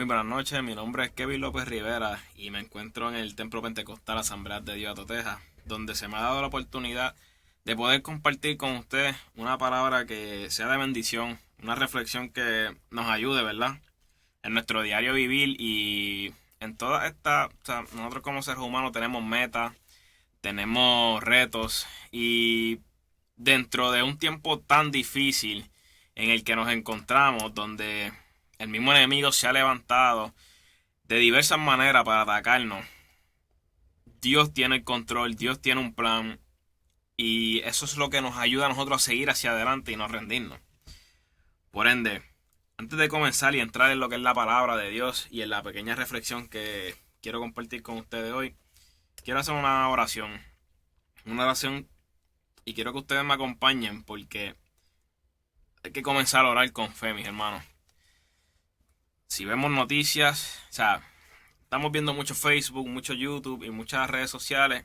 Muy buenas noches, mi nombre es Kevin López Rivera y me encuentro en el Templo Pentecostal Asamblea de Dios Atoteja, donde se me ha dado la oportunidad de poder compartir con ustedes una palabra que sea de bendición, una reflexión que nos ayude, ¿verdad? En nuestro diario vivir y en toda esta, nosotros como seres humanos tenemos metas, tenemos retos y dentro de un tiempo tan difícil en el que nos encontramos, donde el mismo enemigo se ha levantado de diversas maneras para atacarnos, Dios tiene el control, Dios tiene un plan y eso es lo que nos ayuda a nosotros a seguir hacia adelante y no rendirnos. Por ende, antes de comenzar y entrar en lo que es la palabra de Dios y en la pequeña reflexión que quiero compartir con ustedes hoy, quiero hacer una oración. Una oración y quiero que ustedes me acompañen porque hay que comenzar a orar con fe, mis hermanos. Si vemos noticias, estamos viendo mucho Facebook, mucho YouTube y muchas redes sociales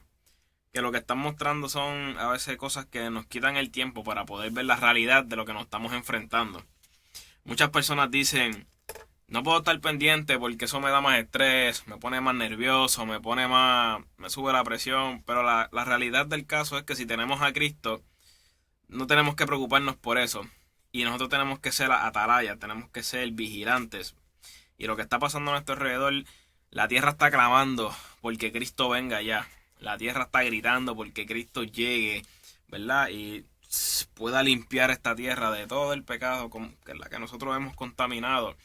que lo que están mostrando son a veces cosas que nos quitan el tiempo para poder ver la realidad de lo que nos estamos enfrentando. Muchas personas dicen, no puedo estar pendiente porque eso me da más estrés, me pone más nervioso, me sube la presión, pero la realidad del caso es que si tenemos a Cristo, no tenemos que preocuparnos por eso. Y nosotros tenemos que ser atalayas, tenemos que ser vigilantes. Y lo que está pasando a nuestro alrededor, la tierra está clamando porque Cristo venga ya. La tierra está gritando porque Cristo llegue, ¿verdad? Y pueda limpiar esta tierra de todo el pecado que la que nosotros hemos contaminado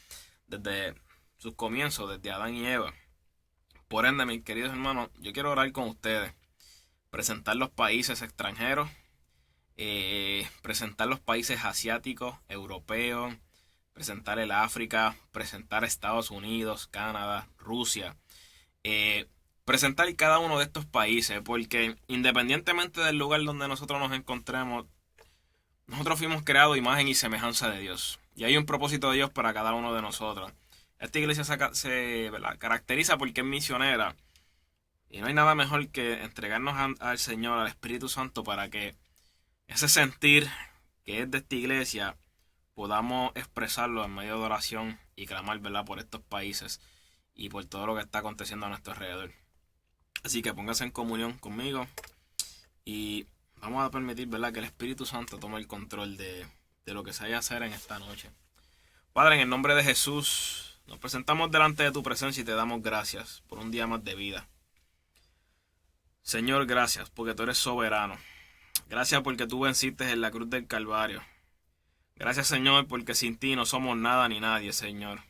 desde sus comienzos, desde Adán y Eva. Por ende, mis queridos hermanos, yo quiero orar con ustedes, presentar los países extranjeros, presentar los países asiáticos, europeos, presentar el África, presentar Estados Unidos, Canadá, Rusia, presentar cada uno de estos países, porque independientemente del lugar donde nosotros nos encontremos, nosotros fuimos creados imagen y semejanza de Dios, y hay un propósito de Dios para cada uno de nosotros. Esta iglesia se caracteriza porque es misionera, y no hay nada mejor que entregarnos al Señor, al Espíritu Santo, para que ese sentir que es de esta iglesia podamos expresarlo en medio de oración y clamar, ¿verdad?, por estos países y por todo lo que está aconteciendo a nuestro alrededor. Así que póngase en comunión conmigo y vamos a permitir, ¿verdad?, que el Espíritu Santo tome el control de lo que se vaya a hacer en esta noche. Padre, en el nombre de Jesús, nos presentamos delante de tu presencia y te damos gracias por un día más de vida. Señor, gracias porque tú eres soberano. Gracias porque tú venciste en la cruz del Calvario. Gracias, Señor, porque sin ti no somos nada ni nadie, Señor.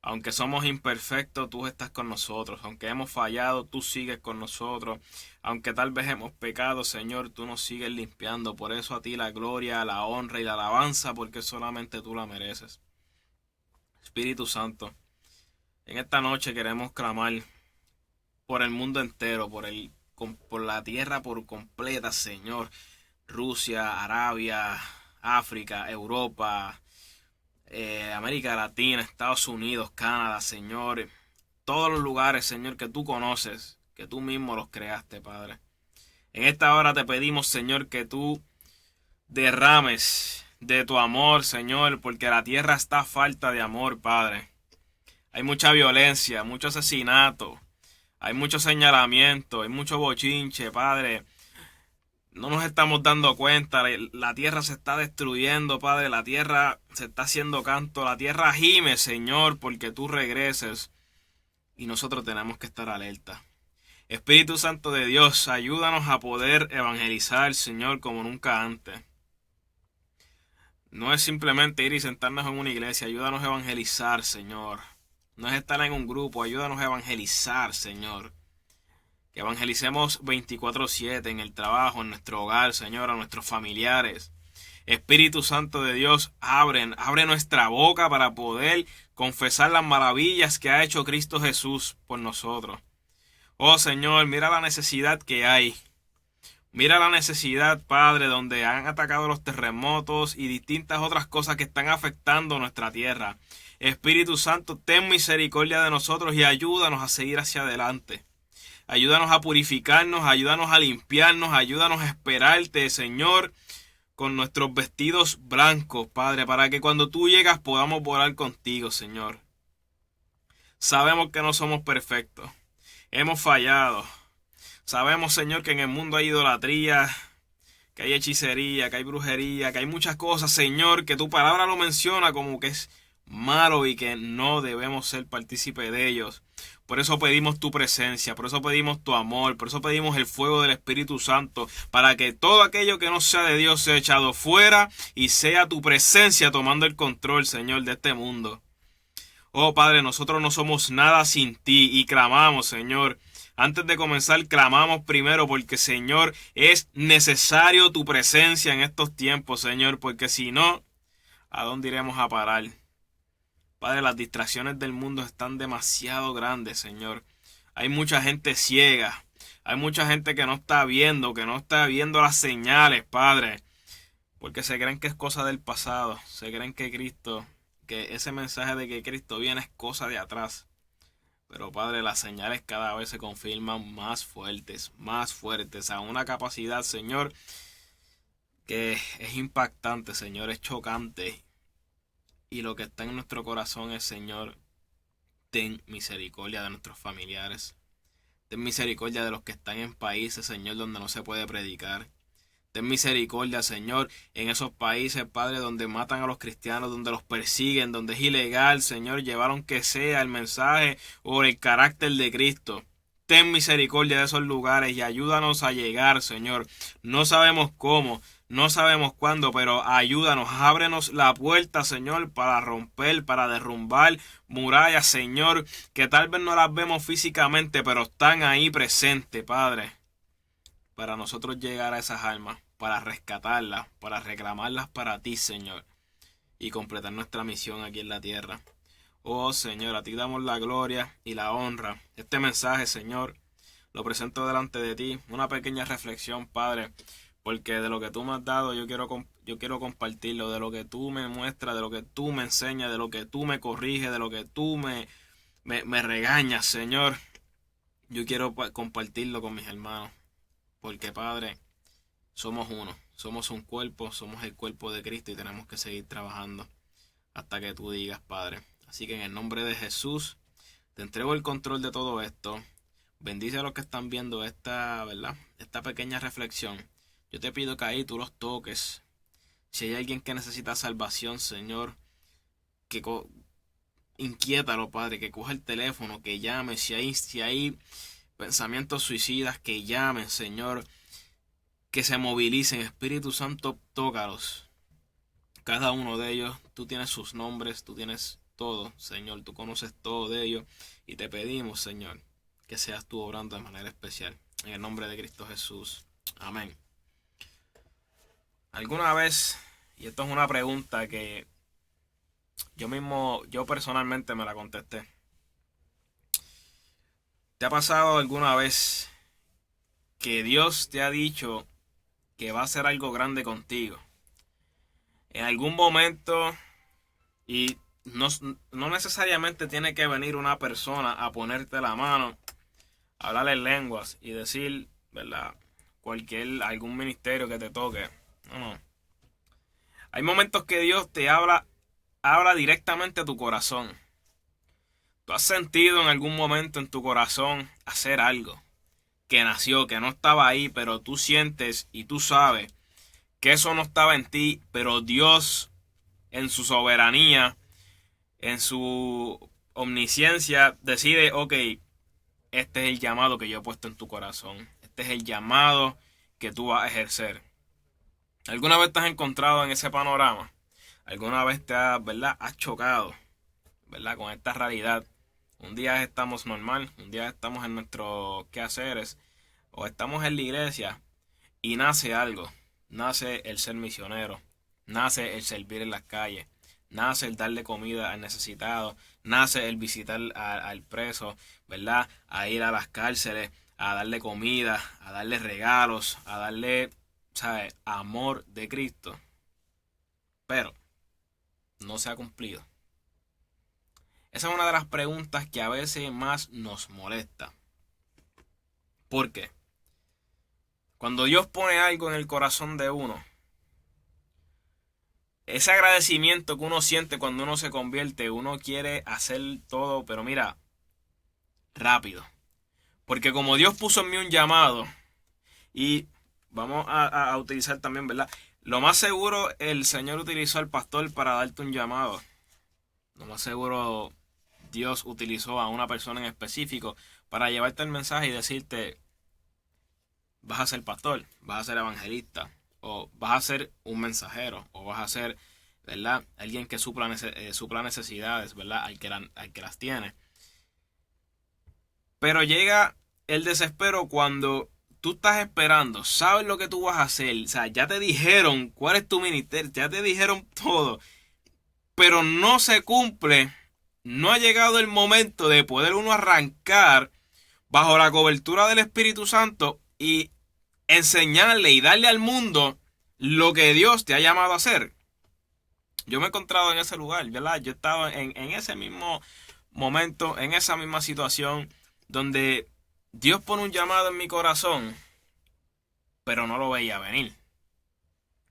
Aunque somos imperfectos, tú estás con nosotros. Aunque hemos fallado, tú sigues con nosotros. Aunque tal vez hemos pecado, Señor, tú nos sigues limpiando. Por eso a ti la gloria, la honra y la alabanza, porque solamente tú la mereces. Espíritu Santo, en esta noche queremos clamar por el mundo entero, por la tierra por completa, Señor. Rusia, Arabia, África, Europa, América Latina, Estados Unidos, Canadá, Señor. Todos los lugares, Señor, que tú conoces, que tú mismo los creaste, Padre. En esta hora te pedimos, Señor, que tú derrames de tu amor, Señor, porque la tierra está a falta de amor, Padre. Hay mucha violencia, mucho asesinato, hay mucho señalamiento, hay mucho bochinche, Padre. No nos estamos dando cuenta, la tierra se está destruyendo, Padre, la tierra se está haciendo canto, la tierra gime, Señor, porque tú regreses y nosotros tenemos que estar alerta. Espíritu Santo de Dios, ayúdanos a poder evangelizar, Señor, como nunca antes. No es simplemente ir y sentarnos en una iglesia, ayúdanos a evangelizar, Señor. No es estar en un grupo, ayúdanos a evangelizar, Señor. Que evangelicemos 24/7 en el trabajo, en nuestro hogar, Señor, a nuestros familiares. Espíritu Santo de Dios, abre nuestra boca para poder confesar las maravillas que ha hecho Cristo Jesús por nosotros. Oh Señor, mira la necesidad que hay. Mira la necesidad, Padre, donde han atacado los terremotos y distintas otras cosas que están afectando nuestra tierra. Espíritu Santo, ten misericordia de nosotros y ayúdanos a seguir hacia adelante. Ayúdanos a purificarnos, ayúdanos a limpiarnos, ayúdanos a esperarte, Señor, con nuestros vestidos blancos, Padre, para que cuando tú llegas podamos volar contigo, Señor. Sabemos que no somos perfectos. Hemos fallado. Sabemos, Señor, que en el mundo hay idolatría, que hay hechicería, que hay brujería, que hay muchas cosas, Señor, que tu palabra lo menciona como que es malo y que no debemos ser partícipes de ellos. Por eso pedimos tu presencia, por eso pedimos tu amor, por eso pedimos el fuego del Espíritu Santo, para que todo aquello que no sea de Dios sea echado fuera y sea tu presencia tomando el control, Señor, de este mundo. Oh Padre, nosotros no somos nada sin ti y clamamos, Señor. Antes de comenzar, clamamos primero porque, Señor, es necesario tu presencia en estos tiempos, Señor, porque si no, ¿a dónde iremos a parar? Padre, las distracciones del mundo están demasiado grandes, Señor. Hay mucha gente ciega. Hay mucha gente que no está viendo las señales, Padre. Porque se creen que es cosa del pasado. Se creen que ese mensaje de que Cristo viene es cosa de atrás. Pero, Padre, las señales cada vez se confirman más fuertes, a una capacidad, Señor, que es impactante, Señor, es chocante. Y lo que está en nuestro corazón es, Señor, ten misericordia de nuestros familiares. Ten misericordia de los que están en países, Señor, donde no se puede predicar. Ten misericordia, Señor, en esos países, Padre, donde matan a los cristianos, donde los persiguen, donde es ilegal, Señor, llevar aunque sea el mensaje o el carácter de Cristo. Ten misericordia de esos lugares y ayúdanos a llegar, Señor. No sabemos cómo, no sabemos cuándo, pero ayúdanos, ábrenos la puerta, Señor, para romper, para derrumbar murallas, Señor, que tal vez no las vemos físicamente, pero están ahí presentes, Padre, para nosotros llegar a esas almas, para rescatarlas, para reclamarlas para ti, Señor, y completar nuestra misión aquí en la tierra. Oh, Señor, a ti damos la gloria y la honra. Este mensaje, Señor, lo presento delante de ti. Una pequeña reflexión, Padre, porque de lo que tú me has dado yo quiero compartirlo, de lo que tú me muestras, de lo que tú me enseñas, de lo que tú me corriges, de lo que tú me regañas, Señor. Yo quiero compartirlo con mis hermanos, porque, Padre, somos uno, somos un cuerpo, somos el cuerpo de Cristo y tenemos que seguir trabajando hasta que tú digas, Padre. Así que en el nombre de Jesús te entrego el control de todo esto. Bendice a los que están viendo esta pequeña reflexión. Yo te pido que ahí tú los toques. Si hay alguien que necesita salvación, Señor, que inquiétalo, Padre, que coja el teléfono, que llame. Si hay pensamientos suicidas, que llamen, Señor, que se movilicen. Espíritu Santo, tócalos. Cada uno de ellos, tú tienes sus nombres, tú tienes todo, Señor, tú conoces todo de ellos y te pedimos, Señor, que seas tú obrando de manera especial. En el nombre de Cristo Jesús. Amén. ¿Alguna vez, y esto es una pregunta que yo personalmente me la contesté, ¿te ha pasado alguna vez que Dios te ha dicho que va a hacer algo grande contigo? En algún momento, y no necesariamente tiene que venir una persona a ponerte la mano, hablar en lenguas y decir, ¿verdad?, algún ministerio que te toque. No. Hay momentos que Dios te habla directamente a tu corazón. Tú has sentido en algún momento en tu corazón hacer algo que nació, que no estaba ahí, pero tú sientes y tú sabes que eso no estaba en ti, pero Dios, en su soberanía, en su omnisciencia, decide, ok, este es el llamado que yo he puesto en tu corazón. Este es el llamado que tú vas a ejercer. ¿Alguna vez te has encontrado en ese panorama? ¿Alguna vez has chocado, ¿verdad?, con esta realidad? Un día estamos normal, un día estamos en nuestros quehaceres, o estamos en la iglesia y nace algo. Nace el ser misionero, nace el servir en las calles, nace el darle comida al necesitado, nace el visitar al preso, ¿verdad?, a ir a las cárceles, a darle comida, a darle regalos, a darle, ¿sabes?, amor de Cristo. Pero no se ha cumplido. Esa es una de las preguntas que a veces más nos molesta. ¿Por qué? Cuando Dios pone algo en el corazón de uno, ese agradecimiento que uno siente cuando uno se convierte, uno quiere hacer todo, pero mira, rápido. Porque como Dios puso en mí un llamado, y vamos a utilizar también, ¿verdad? Lo más seguro, el Señor utilizó al pastor para darte un llamado. Lo más seguro, Dios utilizó a una persona en específico para llevarte el mensaje y decirte, vas a ser pastor, vas a ser evangelista, o vas a ser un mensajero, o vas a ser, ¿verdad? Alguien que supla necesidades, ¿verdad? Al que las tiene. Pero llega el desespero cuando tú estás esperando, sabes lo que tú vas a hacer, o sea, ya te dijeron cuál es tu ministerio, ya te dijeron todo, pero no se cumple, no ha llegado el momento de poder uno arrancar bajo la cobertura del Espíritu Santo y enseñarle y darle al mundo lo que Dios te ha llamado a hacer. Yo me he encontrado en ese lugar, ¿verdad? Yo he estado en ese mismo momento, en esa misma situación, donde Dios pone un llamado en mi corazón, pero no lo veía venir.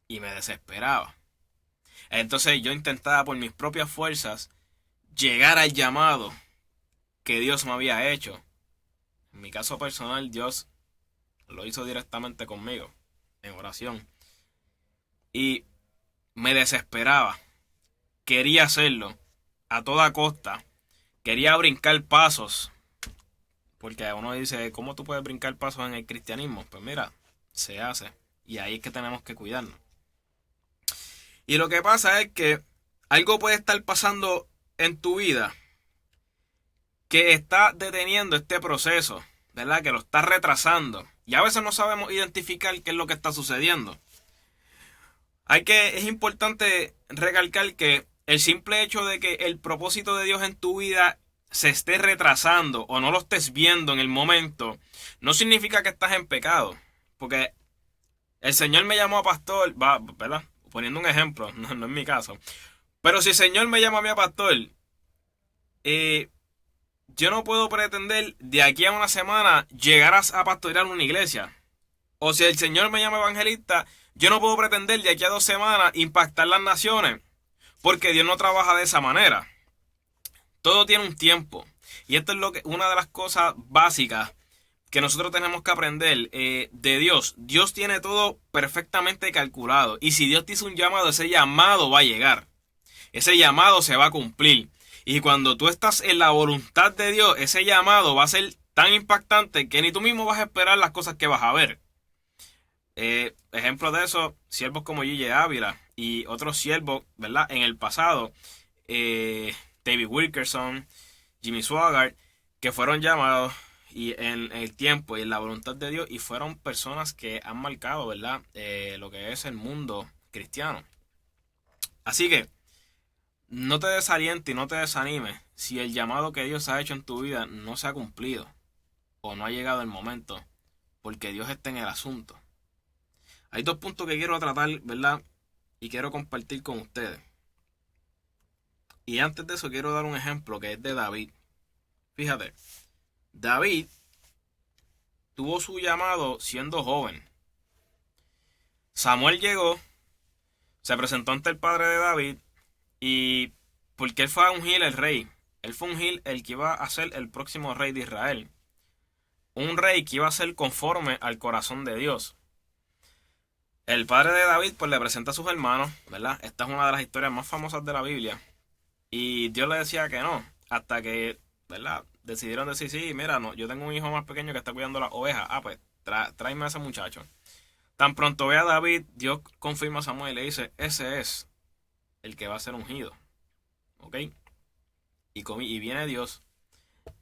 Y me desesperaba. Entonces yo intentaba por mis propias fuerzas llegar al llamado que Dios me había hecho. En mi caso personal, Dios lo hizo directamente conmigo, en oración. Y me desesperaba. Quería hacerlo a toda costa. Quería brincar pasos. Porque uno dice, ¿cómo tú puedes brincar pasos en el cristianismo? Pues mira, se hace. Y ahí es que tenemos que cuidarnos. Y lo que pasa es que algo puede estar pasando en tu vida que está deteniendo este proceso, ¿verdad? Que lo está retrasando. Y a veces no sabemos identificar qué es lo que está sucediendo. Es importante recalcar que el simple hecho de que el propósito de Dios en tu vida se esté retrasando o no lo estés viendo en el momento, no significa que estás en pecado. Porque el Señor me llamó a pastor, ¿verdad? Poniendo un ejemplo, no es mi caso. Pero si el Señor me llama a mí a pastor, yo no puedo pretender de aquí a una semana llegar a pastorear una iglesia. O si el Señor me llama evangelista, yo no puedo pretender de aquí a 2 semanas impactar las naciones. Porque Dios no trabaja de esa manera. Todo tiene un tiempo. Y esto es una de las cosas básicas que nosotros tenemos que aprender de Dios. Dios tiene todo perfectamente calculado. Y si Dios te hizo un llamado, ese llamado va a llegar. Ese llamado se va a cumplir. Y cuando tú estás en la voluntad de Dios, ese llamado va a ser tan impactante que ni tú mismo vas a esperar las cosas que vas a ver. Ejemplo de eso, siervos como Gigi Ávila y otros siervos, ¿verdad? En el pasado, David Wilkerson, Jimmy Swaggart, que fueron llamados y en el tiempo y en la voluntad de Dios y fueron personas que han marcado, ¿verdad? Lo que es el mundo cristiano. Así que no te desalientes y no te desanimes si el llamado que Dios ha hecho en tu vida no se ha cumplido o no ha llegado el momento, porque Dios está en el asunto. Hay 2 puntos que quiero tratar, ¿verdad? Y quiero compartir con ustedes. Y antes de eso quiero dar un ejemplo que es de David. Fíjate, David tuvo su llamado siendo joven. Samuel llegó, se presentó ante el padre de David y porque él fue a ungir el rey. Él fue a ungir el que iba a ser el próximo rey de Israel. Un rey que iba a ser conforme al corazón de Dios. El padre de David pues le presenta a sus hermanos, ¿verdad? Esta es una de las historias más famosas de la Biblia. Y Dios le decía que no, hasta que, ¿verdad? Decidieron decir, sí, mira, no, yo tengo un hijo más pequeño que está cuidando las ovejas. Ah, pues, tráeme a ese muchacho. Tan pronto ve a David, Dios confirma a Samuel y le dice, ese es el que va a ser ungido. ¿Ok? Y viene Dios,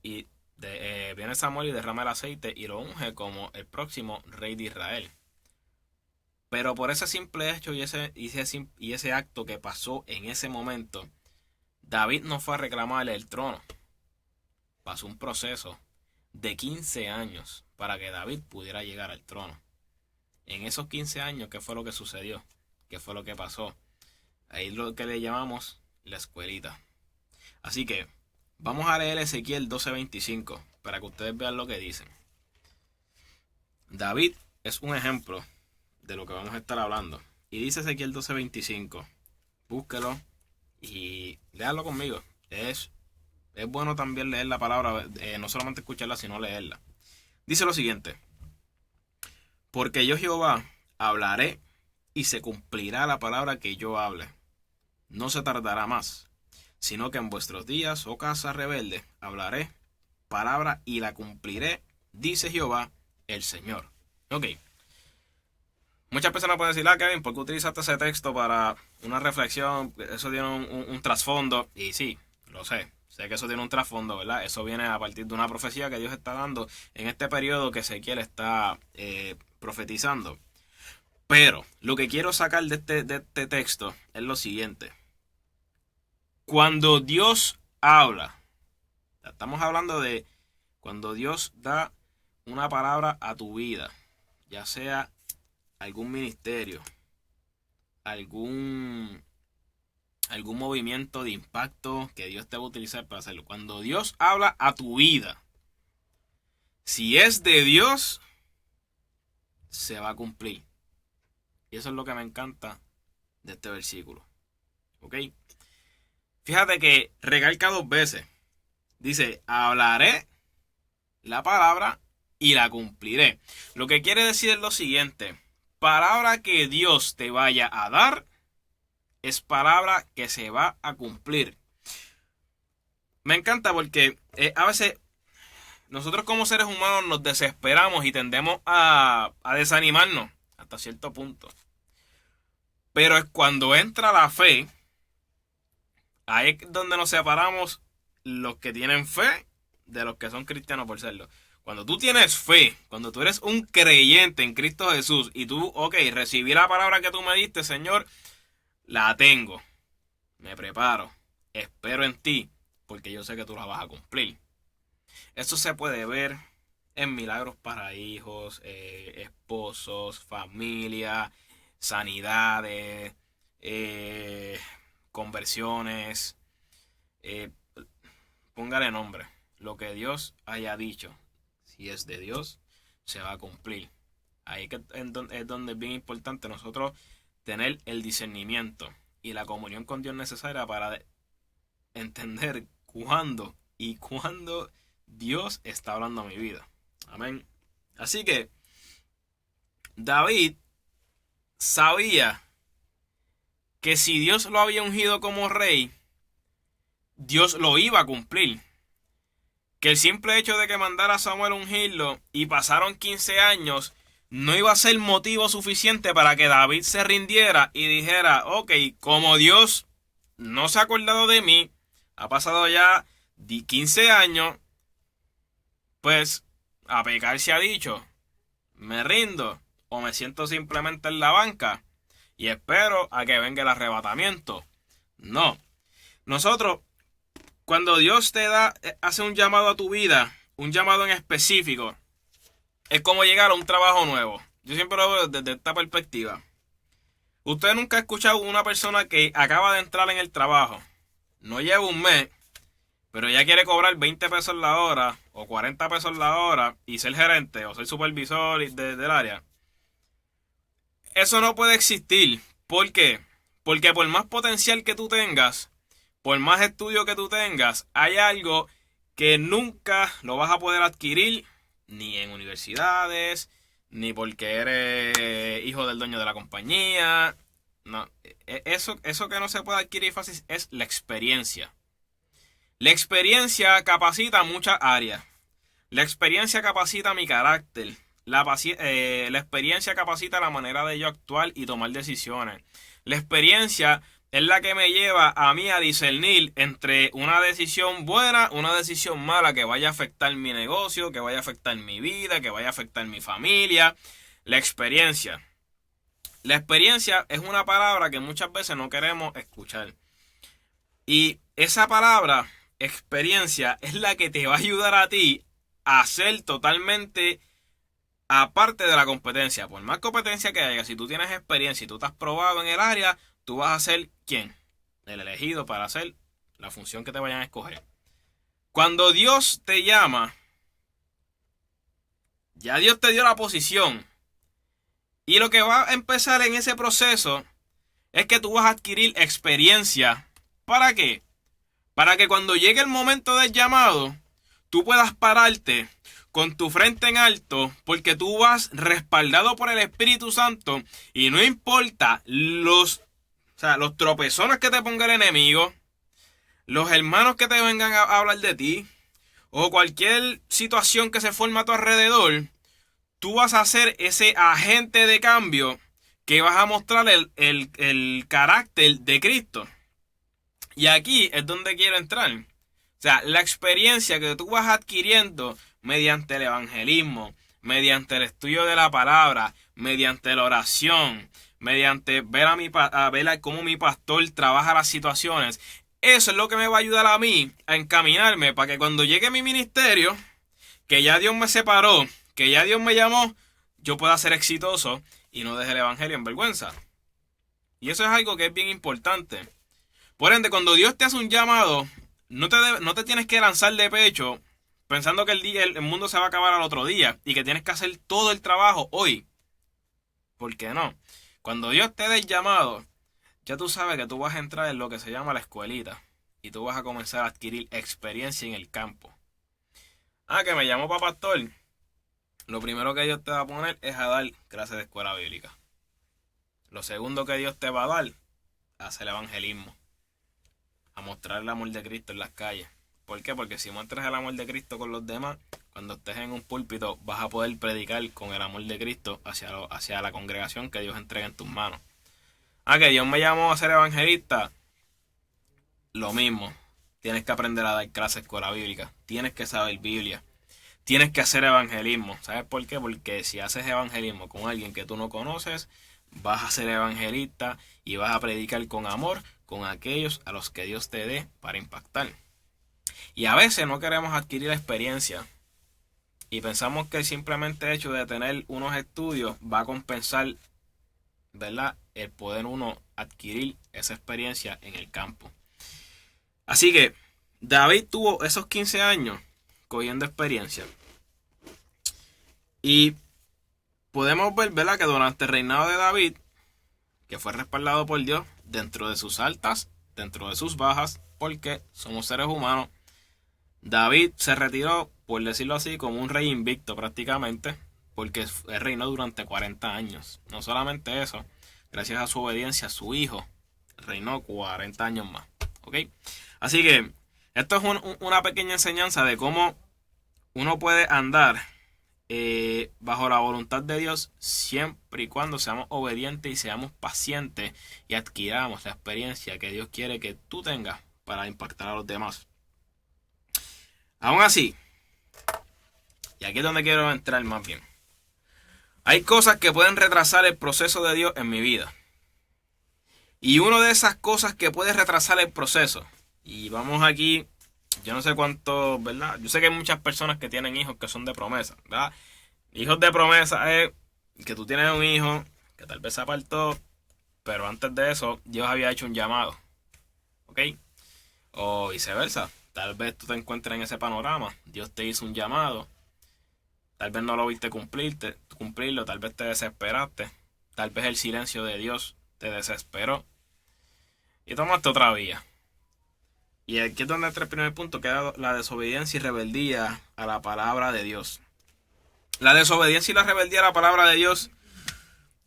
y viene Samuel y derrama el aceite y lo unge como el próximo rey de Israel. Pero por ese simple hecho y ese acto que pasó en ese momento, David no fue a reclamarle el trono. Pasó un proceso de 15 años para que David pudiera llegar al trono. En esos 15 años, ¿qué fue lo que sucedió? ¿Qué fue lo que pasó? Ahí es lo que le llamamos la escuelita. Así que vamos a leer Ezequiel 12:25 para que ustedes vean lo que dicen. David es un ejemplo de lo que vamos a estar hablando. Y dice Ezequiel 12:25. Búsquelo y léalo conmigo. Es es bueno también leer la palabra, no solamente escucharla, sino leerla. Dice lo siguiente: porque yo Jehová hablaré y se cumplirá la palabra que yo hable. No se tardará más, sino que en vuestros días, oh casa rebelde, hablaré palabra y la cumpliré, dice Jehová el Señor. Ok. Muchas personas pueden decir, Kevin, ¿por qué utilizaste ese texto para una reflexión? Eso tiene un trasfondo. Y sí, lo sé. Sé que eso tiene un trasfondo, ¿verdad? Eso viene a partir de una profecía que Dios está dando en este periodo que Ezequiel está profetizando. Pero lo que quiero sacar de este texto es lo siguiente. Cuando Dios habla, estamos hablando de cuando Dios da una palabra a tu vida, ya sea algún ministerio, algún movimiento de impacto que Dios te va a utilizar para hacerlo. Cuando Dios habla a tu vida, si es de Dios, se va a cumplir. Y eso es lo que me encanta de este versículo. ¿Ok? Fíjate que recalca 2 veces. Dice, hablaré la palabra y la cumpliré. Lo que quiere decir es lo siguiente. Palabra que Dios te vaya a dar es palabra que se va a cumplir. Me encanta porque a veces nosotros como seres humanos nos desesperamos y tendemos a desanimarnos hasta cierto punto. Pero es cuando entra la fe, ahí es donde nos separamos los que tienen fe de los que son cristianos por serlo. Cuando tú tienes fe, cuando tú eres un creyente en Cristo Jesús y tú, recibí la palabra que tú me diste, Señor, la tengo, me preparo, espero en ti, porque yo sé que tú la vas a cumplir. Eso se puede ver en milagros para hijos, esposos, familia, sanidades, conversiones, póngale nombre, lo que Dios haya dicho. Si es de Dios, se va a cumplir. Ahí es donde es bien importante nosotros tener el discernimiento y la comunión con Dios necesaria para entender cuándo Dios está hablando a mi vida. Amén. Así que David sabía que si Dios lo había ungido como rey, Dios lo iba a cumplir. Que el simple hecho de que mandara a Samuel a ungirlo y pasaron 15 años no iba a ser motivo suficiente para que David se rindiera y dijera, como Dios no se ha acordado de mí, ha pasado ya 15 años, pues a pecar se ha dicho, me rindo o me siento simplemente en la banca y espero a que venga el arrebatamiento. No, nosotros, cuando Dios hace un llamado a tu vida, un llamado en específico, es como llegar a un trabajo nuevo. Yo siempre lo veo desde esta perspectiva. Usted nunca ha escuchado una persona que acaba de entrar en el trabajo, no lleva un mes, pero ya quiere cobrar 20 pesos la hora o 40 pesos la hora y ser gerente o ser supervisor del área. Eso no puede existir. ¿Por qué? Porque por más potencial que tú tengas, por más estudio que tú tengas, hay algo que nunca lo vas a poder adquirir, ni en universidades, ni porque eres hijo del dueño de la compañía. No, eso que no se puede adquirir fácil es la experiencia. La experiencia capacita muchas áreas. La experiencia capacita mi carácter. La experiencia capacita la manera de yo actuar y tomar decisiones. La experiencia es la que me lleva a mí a discernir entre una decisión buena, una decisión mala que vaya a afectar mi negocio, que vaya a afectar mi vida, que vaya a afectar mi familia. La experiencia. La experiencia es una palabra que muchas veces no queremos escuchar. Y esa palabra, experiencia, es la que te va a ayudar a ti a ser totalmente aparte de la competencia. Por más competencia que haya, si tú tienes experiencia y tú te has probado en el área, tú vas a ser ¿quién? El elegido para hacer la función que te vayan a escoger. Cuando Dios te llama, ya Dios te dio la posición. Y lo que va a empezar en ese proceso es que tú vas a adquirir experiencia. ¿Para qué? para que cuando llegue el momento del llamado, tú puedas pararte con tu frente en alto, porque tú vas respaldado por el Espíritu Santo y no importa los tropezones que te ponga el enemigo, los hermanos que te vengan a hablar de ti, o cualquier situación que se forme a tu alrededor, tú vas a ser ese agente de cambio que vas a mostrar el carácter de Cristo. Y aquí es donde quiero entrar. O sea, la experiencia que tú vas adquiriendo mediante el evangelismo, mediante el estudio de la palabra, mediante la oración, mediante ver cómo mi pastor trabaja las situaciones. Eso es lo que me va a ayudar a mí a encaminarme para que cuando llegue mi ministerio, que ya Dios me separó, que ya Dios me llamó, yo pueda ser exitoso y no deje el evangelio en vergüenza. Y eso es algo que es bien importante. Por ende, cuando Dios te hace un llamado, no te tienes que lanzar de pecho pensando que el mundo se va a acabar al otro día y que tienes que hacer todo el trabajo hoy. ¿Por qué no? Cuando Dios te dé el llamado, ya tú sabes que tú vas a entrar en lo que se llama la escuelita y tú vas a comenzar a adquirir experiencia en el campo. Que me llamo para pastor. Lo primero que Dios te va a poner es a dar clases de escuela bíblica. Lo segundo que Dios te va a dar, a hacer evangelismo. A mostrar el amor de Cristo en las calles. ¿Por qué? Porque si muestras el amor de Cristo con los demás, cuando estés en un púlpito vas a poder predicar con el amor de Cristo hacia la congregación que Dios entrega en tus manos. Que Dios me llamó a ser evangelista. Lo mismo. Tienes que aprender a dar clases de escuela bíblica. Tienes que saber Biblia. Tienes que hacer evangelismo. ¿Sabes por qué? Porque si haces evangelismo con alguien que tú no conoces, vas a ser evangelista y vas a predicar con amor con aquellos a los que Dios te dé para impactar. Y a veces no queremos adquirir experiencia y pensamos que simplemente el hecho de tener unos estudios va a compensar, ¿verdad?, el poder uno adquirir esa experiencia en el campo. Así que David tuvo esos 15 años cogiendo experiencia. Y podemos ver, ¿verdad?, que durante el reinado de David, que fue respaldado por Dios, dentro de sus altas, dentro de sus bajas, porque somos seres humanos, David se retiró, por decirlo así, como un rey invicto prácticamente, porque él reinó durante 40 años. No solamente eso, gracias a su obediencia, su hijo reinó 40 años más. ¿Ok? Así que esto es una pequeña enseñanza de cómo uno puede andar bajo la voluntad de Dios siempre y cuando seamos obedientes y seamos pacientes y adquiramos la experiencia que Dios quiere que tú tengas para impactar a los demás. Aún así, y aquí es donde quiero entrar más bien, hay cosas que pueden retrasar el proceso de Dios en mi vida. Y una de esas cosas que puede retrasar el proceso, y vamos aquí, yo no sé cuánto, ¿verdad? Yo sé que hay muchas personas que tienen hijos que son de promesa, ¿verdad? Hijos de promesa es que tú tienes un hijo que tal vez se apartó, pero antes de eso Dios había hecho un llamado. ¿Ok? O viceversa. Tal vez tú te encuentres en ese panorama. Dios te hizo un llamado. Tal vez no lo viste cumplirlo. Tal vez te desesperaste. Tal vez el silencio de Dios te desesperó. Y tomaste otra vía. Y aquí es donde entra el primer punto, que es la desobediencia y rebeldía a la palabra de Dios. La desobediencia y la rebeldía a la palabra de Dios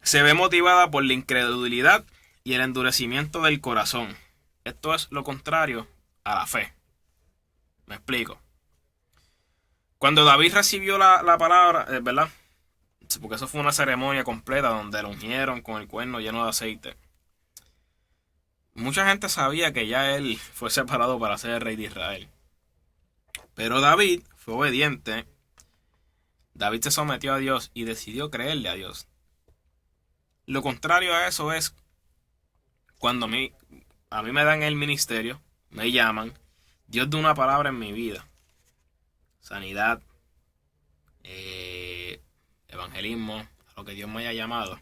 se ve motivada por la incredulidad y el endurecimiento del corazón. Esto es lo contrario a la fe. Me explico. Cuando David recibió la palabra, ¿verdad? Porque eso fue una ceremonia completa donde lo ungieron con el cuerno lleno de aceite. Mucha gente sabía que ya él fue separado para ser el rey de Israel. Pero David fue obediente. David se sometió a Dios y decidió creerle a Dios. Lo contrario a eso es cuando a mí me dan el ministerio, me llaman, Dios da una palabra en mi vida. Sanidad, evangelismo, a lo que Dios me haya llamado.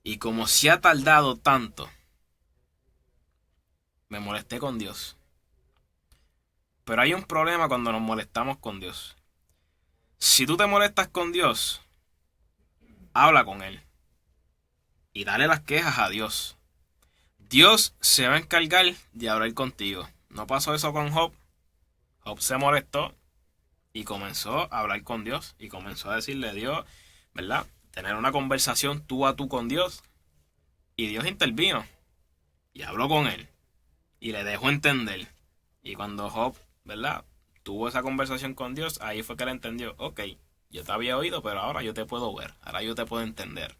Y como se ha tardado tanto, me molesté con Dios. Pero hay un problema cuando nos molestamos con Dios. Si tú te molestas con Dios, habla con Él. Y dale las quejas a Dios. Dios se va a encargar de hablar contigo. no pasó eso con Job. Job se molestó y comenzó a hablar con Dios y comenzó a decirle a Dios, ¿verdad? Tener una conversación tú a tú con Dios. Y Dios intervino y habló con él y le dejó entender. Y cuando Job, ¿verdad?, tuvo esa conversación con Dios, ahí fue que él entendió, ok, yo te había oído, pero ahora yo te puedo ver, ahora yo te puedo entender.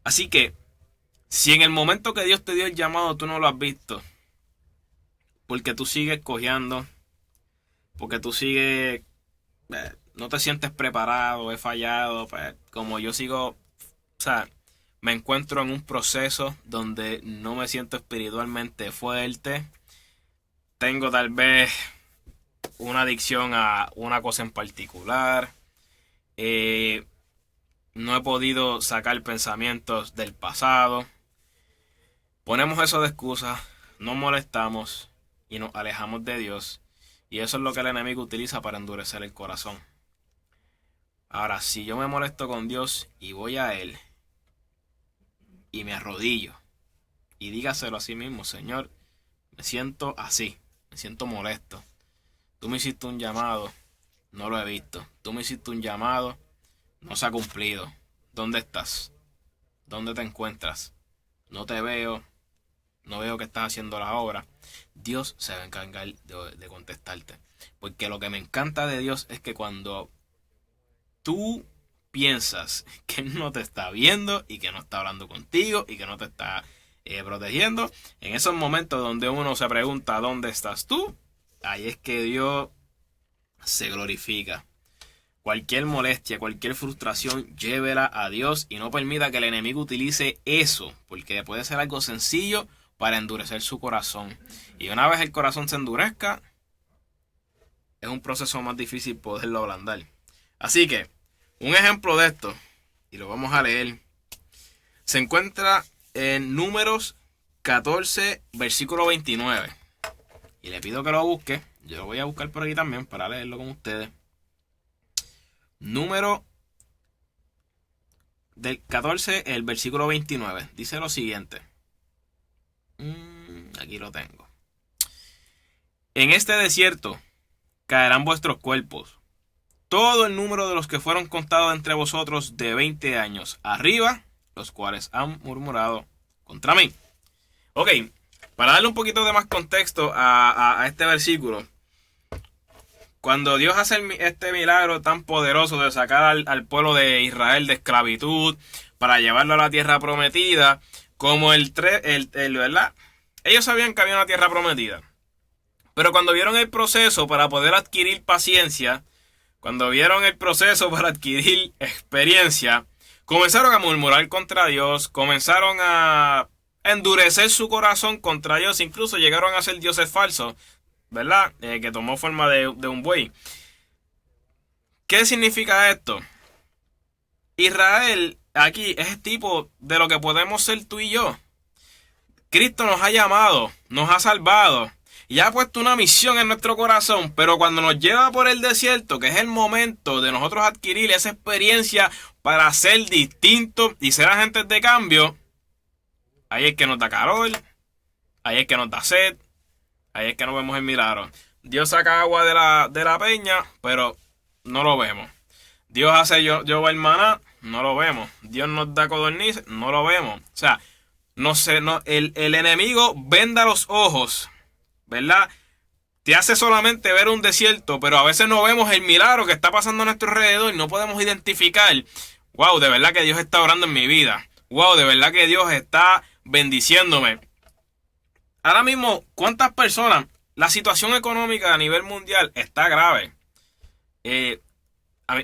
Así que, si en el momento que Dios te dio el llamado tú no lo has visto, porque tú sigues cojeando, porque tú sigues, no te sientes preparado, he fallado, pues, como yo sigo, o sea, me encuentro en un proceso donde no me siento espiritualmente fuerte, tengo tal vez una adicción a una cosa en particular, no he podido sacar pensamientos del pasado, ponemos eso de excusa, nos molestamos y nos alejamos de Dios. Y eso es lo que el enemigo utiliza para endurecer el corazón. Ahora, si yo me molesto con Dios y voy a Él y me arrodillo y dígaselo a sí mismo, Señor, me siento así, me siento molesto. Tú me hiciste un llamado, no lo he visto. Tú me hiciste un llamado, no se ha cumplido. ¿Dónde estás? ¿Dónde te encuentras? No te veo, no veo que estás haciendo la obra. Dios se va a encargar de contestarte. Porque lo que me encanta de Dios es que cuando tú piensas que Él no te está viendo y que no está hablando contigo y que no te está protegiendo, en esos momentos donde uno se pregunta ¿dónde estás tú? Ahí es que Dios se glorifica. Cualquier molestia, cualquier frustración, llévela a Dios y no permita que el enemigo utilice eso, porque puede ser algo sencillo para endurecer su corazón. Y una vez el corazón se endurezca, es un proceso más difícil poderlo ablandar. Así que, un ejemplo de esto, y lo vamos a leer, se encuentra en Números 14, versículo 29. Y le pido que lo busque. Yo lo voy a buscar por aquí también para leerlo con ustedes. Número del 14, el versículo 29. Dice lo siguiente. Aquí lo tengo. En este desierto caerán vuestros cuerpos, todo el número de los que fueron contados entre vosotros de 20 años arriba, los cuales han murmurado contra mí. Ok, para darle un poquito de más contexto a este versículo, cuando Dios hace este milagro tan poderoso de sacar al pueblo de Israel de esclavitud para llevarlo a la tierra prometida, como ¿verdad? Ellos sabían que había una tierra prometida. Pero cuando vieron el proceso para poder adquirir paciencia, cuando vieron el proceso para adquirir experiencia, comenzaron a murmurar contra Dios, comenzaron a endurecer su corazón contra Dios, incluso llegaron a ser dioses falsos, ¿verdad? Que tomó forma de un buey. ¿Qué significa esto? Israel aquí es tipo de lo que podemos ser tú y yo. Cristo nos ha llamado, nos ha salvado y ha puesto una misión en nuestro corazón, pero cuando nos lleva por el desierto, que es el momento de nosotros adquirir esa experiencia para ser distintos y ser agentes de cambio, ahí es que nos da calor, ahí es que nos da sed, ahí es que no vemos el milagro. Dios saca agua de la peña, pero no lo vemos. Dios hace llover maná, no lo vemos. Dios nos da codornices, no lo vemos. O sea, el enemigo venda los ojos, ¿verdad? Te hace solamente ver un desierto, pero a veces no vemos el milagro que está pasando a nuestro alrededor y no podemos identificar. Wow, de verdad que Dios está orando en mi vida. Wow, de verdad que Dios está bendiciéndome. Ahora mismo, ¿cuántas personas? La situación económica a nivel mundial está grave.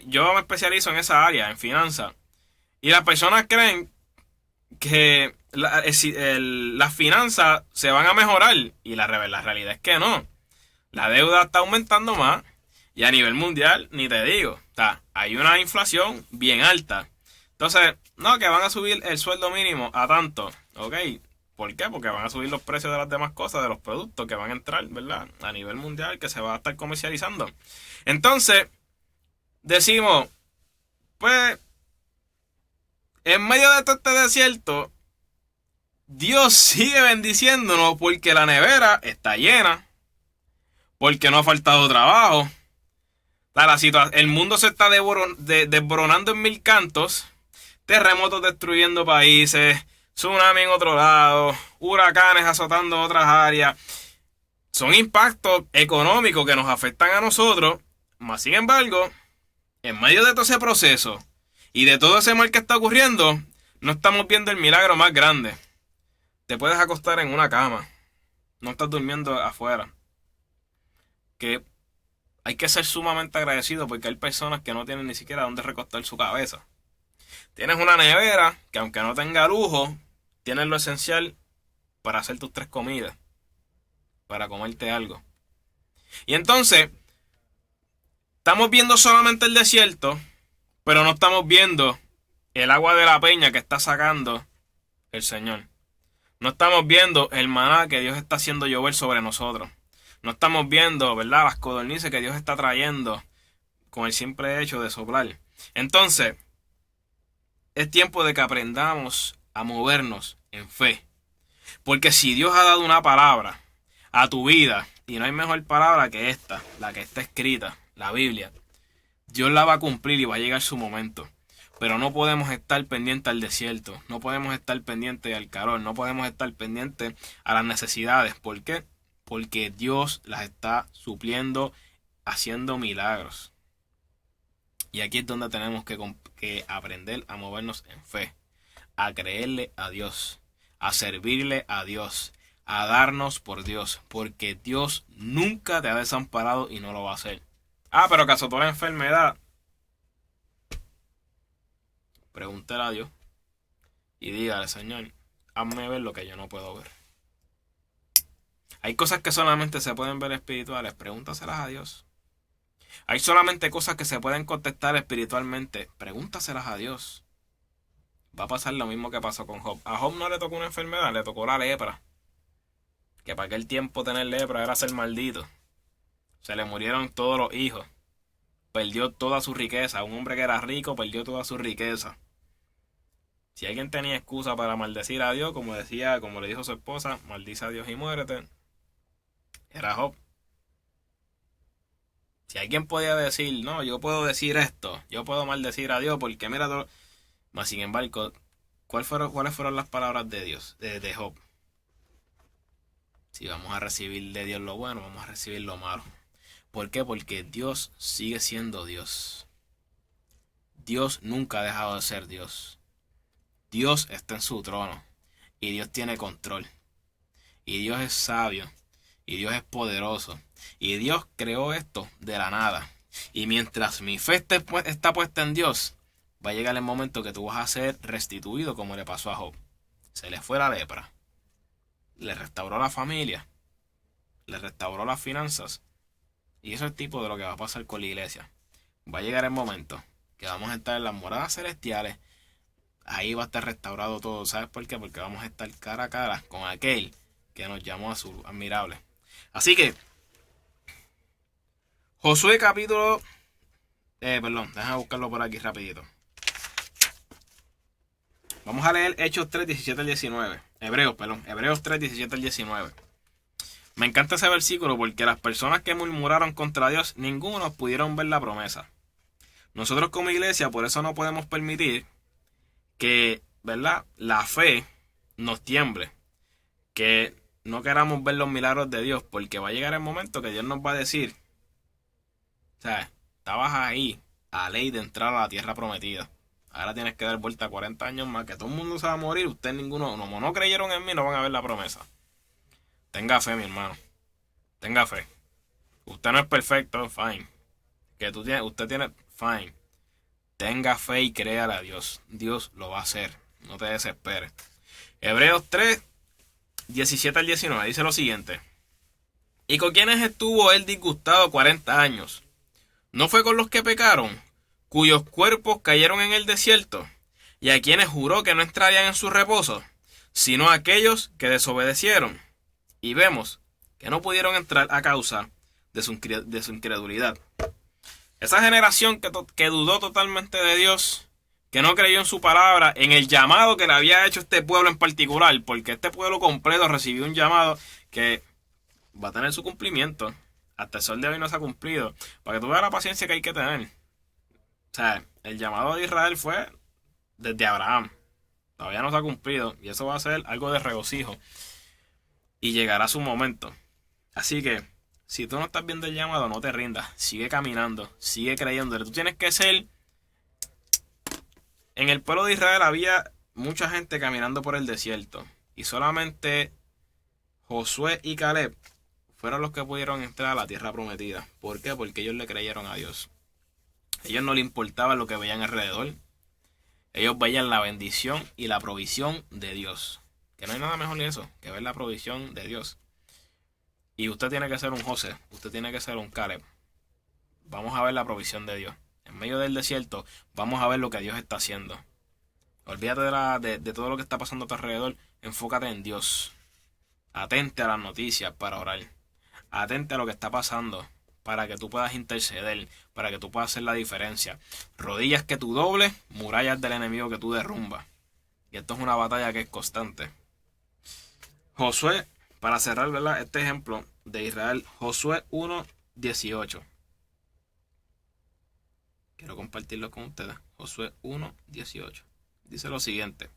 Yo me especializo en esa área, en finanzas. Y las personas creen que las finanzas se van a mejorar. Y la realidad es que no. La deuda está aumentando más. Y a nivel mundial, ni te digo. Hay una inflación bien alta. Entonces, no, que van a subir el sueldo mínimo a tanto. Ok. ¿Por qué? Porque van a subir los precios de las demás cosas, de los productos que van a entrar, ¿verdad? A nivel mundial, que se va a estar comercializando. Entonces, decimos, pues, en medio de todo este desierto, Dios sigue bendiciéndonos porque la nevera está llena, porque no ha faltado trabajo. El mundo se está desboronando en mil cantos, terremotos destruyendo países, tsunami en otro lado, huracanes azotando otras áreas. Son impactos económicos que nos afectan a nosotros, mas sin embargo, en medio de todo ese proceso y de todo ese mal que está ocurriendo, no estamos viendo el milagro más grande. Te puedes acostar en una cama, no estás durmiendo afuera. Que hay que ser sumamente agradecido porque hay personas que no tienen ni siquiera dónde recostar su cabeza. Tienes una nevera que aunque no tenga lujo, tienes lo esencial para hacer tus 3 comidas, para comerte algo. Y entonces, estamos viendo solamente el desierto, pero no estamos viendo el agua de la peña que está sacando el Señor. No estamos viendo el maná que Dios está haciendo llover sobre nosotros. No estamos viendo, ¿verdad?, las codornices que Dios está trayendo con el simple hecho de soplar. Entonces, es tiempo de que aprendamos a movernos en fe. Porque si Dios ha dado una palabra a tu vida, y no hay mejor palabra que esta, la que está escrita, la Biblia, Dios la va a cumplir y va a llegar su momento. Pero no podemos estar pendientes al desierto, no podemos estar pendientes al calor, no podemos estar pendientes a las necesidades. ¿Por qué? Porque Dios las está supliendo, haciendo milagros. Y aquí es donde tenemos que aprender a movernos en fe, a creerle a Dios, a servirle a Dios, a darnos por Dios, porque Dios nunca te ha desamparado y no lo va a hacer. Pero que azotó la enfermedad. Pregúntale a Dios y dígale: Señor, hazme ver lo que yo no puedo ver. Hay cosas que solamente se pueden ver espirituales, pregúntaselas a Dios. Hay solamente cosas que se pueden contestar espiritualmente, pregúntaselas a Dios. Va a pasar lo mismo que pasó con Job. A Job no le tocó una enfermedad, le tocó la lepra. Que para aquel tiempo tener lepra era ser maldito. Se le murieron todos los hijos. Perdió toda su riqueza. Un hombre que era rico perdió toda su riqueza. Si alguien tenía excusa para maldecir a Dios, como le dijo su esposa, maldice a Dios y muérete, era Job. Si alguien podía decir, no, yo puedo decir esto, yo puedo maldecir a Dios porque mira todo. Mas sin embargo, ¿cuáles fueron las palabras de Dios, de Job? Si vamos a recibir de Dios lo bueno, vamos a recibir lo malo. ¿Por qué? Porque Dios sigue siendo Dios. Dios nunca ha dejado de ser Dios. Dios está en su trono y Dios tiene control. Y Dios es sabio y Dios es poderoso. Y Dios creó esto de la nada. Y mientras mi fe está puesta en Dios, va a llegar el momento que tú vas a ser restituido como le pasó a Job. Se le fue la lepra. Le restauró la familia. Le restauró las finanzas. Y eso es el tipo de lo que va a pasar con la iglesia. Va a llegar el momento que vamos a estar en las moradas celestiales. Ahí va a estar restaurado todo. ¿Sabes por qué? Porque vamos a estar cara a cara con aquel que nos llamó a su admirable. Así que Josué capítulo... déjame buscarlo por aquí rapidito. Vamos a leer Hechos 3, 17 al 19. Hebreos 3, 17 al 19. Me encanta ese versículo porque las personas que murmuraron contra Dios, ninguno pudieron ver la promesa. Nosotros como iglesia, por eso no podemos permitir que, ¿verdad?, la fe nos tiemble. Que no queramos ver los milagros de Dios, porque va a llegar el momento que Dios nos va a decir, o sea, estabas ahí a ley de entrar a la tierra prometida. Ahora tienes que dar vuelta 40 años más, que todo el mundo se va a morir. Ustedes ninguno, como no creyeron en mí, no van a ver la promesa. Tenga fe, mi hermano. Tenga fe. Usted no es perfecto, fine. Usted tiene, fine. Tenga fe y créale a Dios. Dios lo va a hacer. No te desesperes. Hebreos 3, 17 al 19 dice lo siguiente. ¿Y con quiénes estuvo él disgustado 40 años? ¿No fue con los que pecaron, cuyos cuerpos cayeron en el desierto, y a quienes juró que no entrarían en su reposo, sino a aquellos que desobedecieron? Y vemos que no pudieron entrar a causa de su incredulidad. Esa generación que dudó totalmente de Dios, que no creyó en su palabra, en el llamado que le había hecho este pueblo en particular, porque este pueblo completo recibió un llamado que va a tener su cumplimiento. Hasta el sol de hoy no se ha cumplido. Para que tú veas la paciencia que hay que tener. O sea, el llamado de Israel fue desde Abraham. Todavía no se ha cumplido. Y eso va a ser algo de regocijo. Y llegará su momento. Así que, si tú no estás viendo el llamado, no te rindas. Sigue caminando. Sigue creyéndole. Tú tienes que ser... En el pueblo de Israel había mucha gente caminando por el desierto. Y solamente Josué y Caleb fueron los que pudieron entrar a la tierra prometida. ¿Por qué? Porque ellos le creyeron a Dios. A ellos no les importaba lo que veían alrededor. Ellos veían la bendición y la provisión de Dios. Que no hay nada mejor que eso, que ver la provisión de Dios. Y usted tiene que ser un José, usted tiene que ser un Caleb. Vamos a ver la provisión de Dios. En medio del desierto, vamos a ver lo que Dios está haciendo. Olvídate de todo lo que está pasando a tu alrededor. Enfócate en Dios. Atente a las noticias para orar. Atente a lo que está pasando para que tú puedas interceder, para que tú puedas hacer la diferencia. Rodillas que tú dobles, murallas del enemigo que tú derrumbas. Y esto es una batalla que es constante. Josué, para cerrar, ¿verdad?, este ejemplo de Israel, Josué 1:18. Quiero compartirlo con ustedes. Josué 1:18. Dice lo siguiente: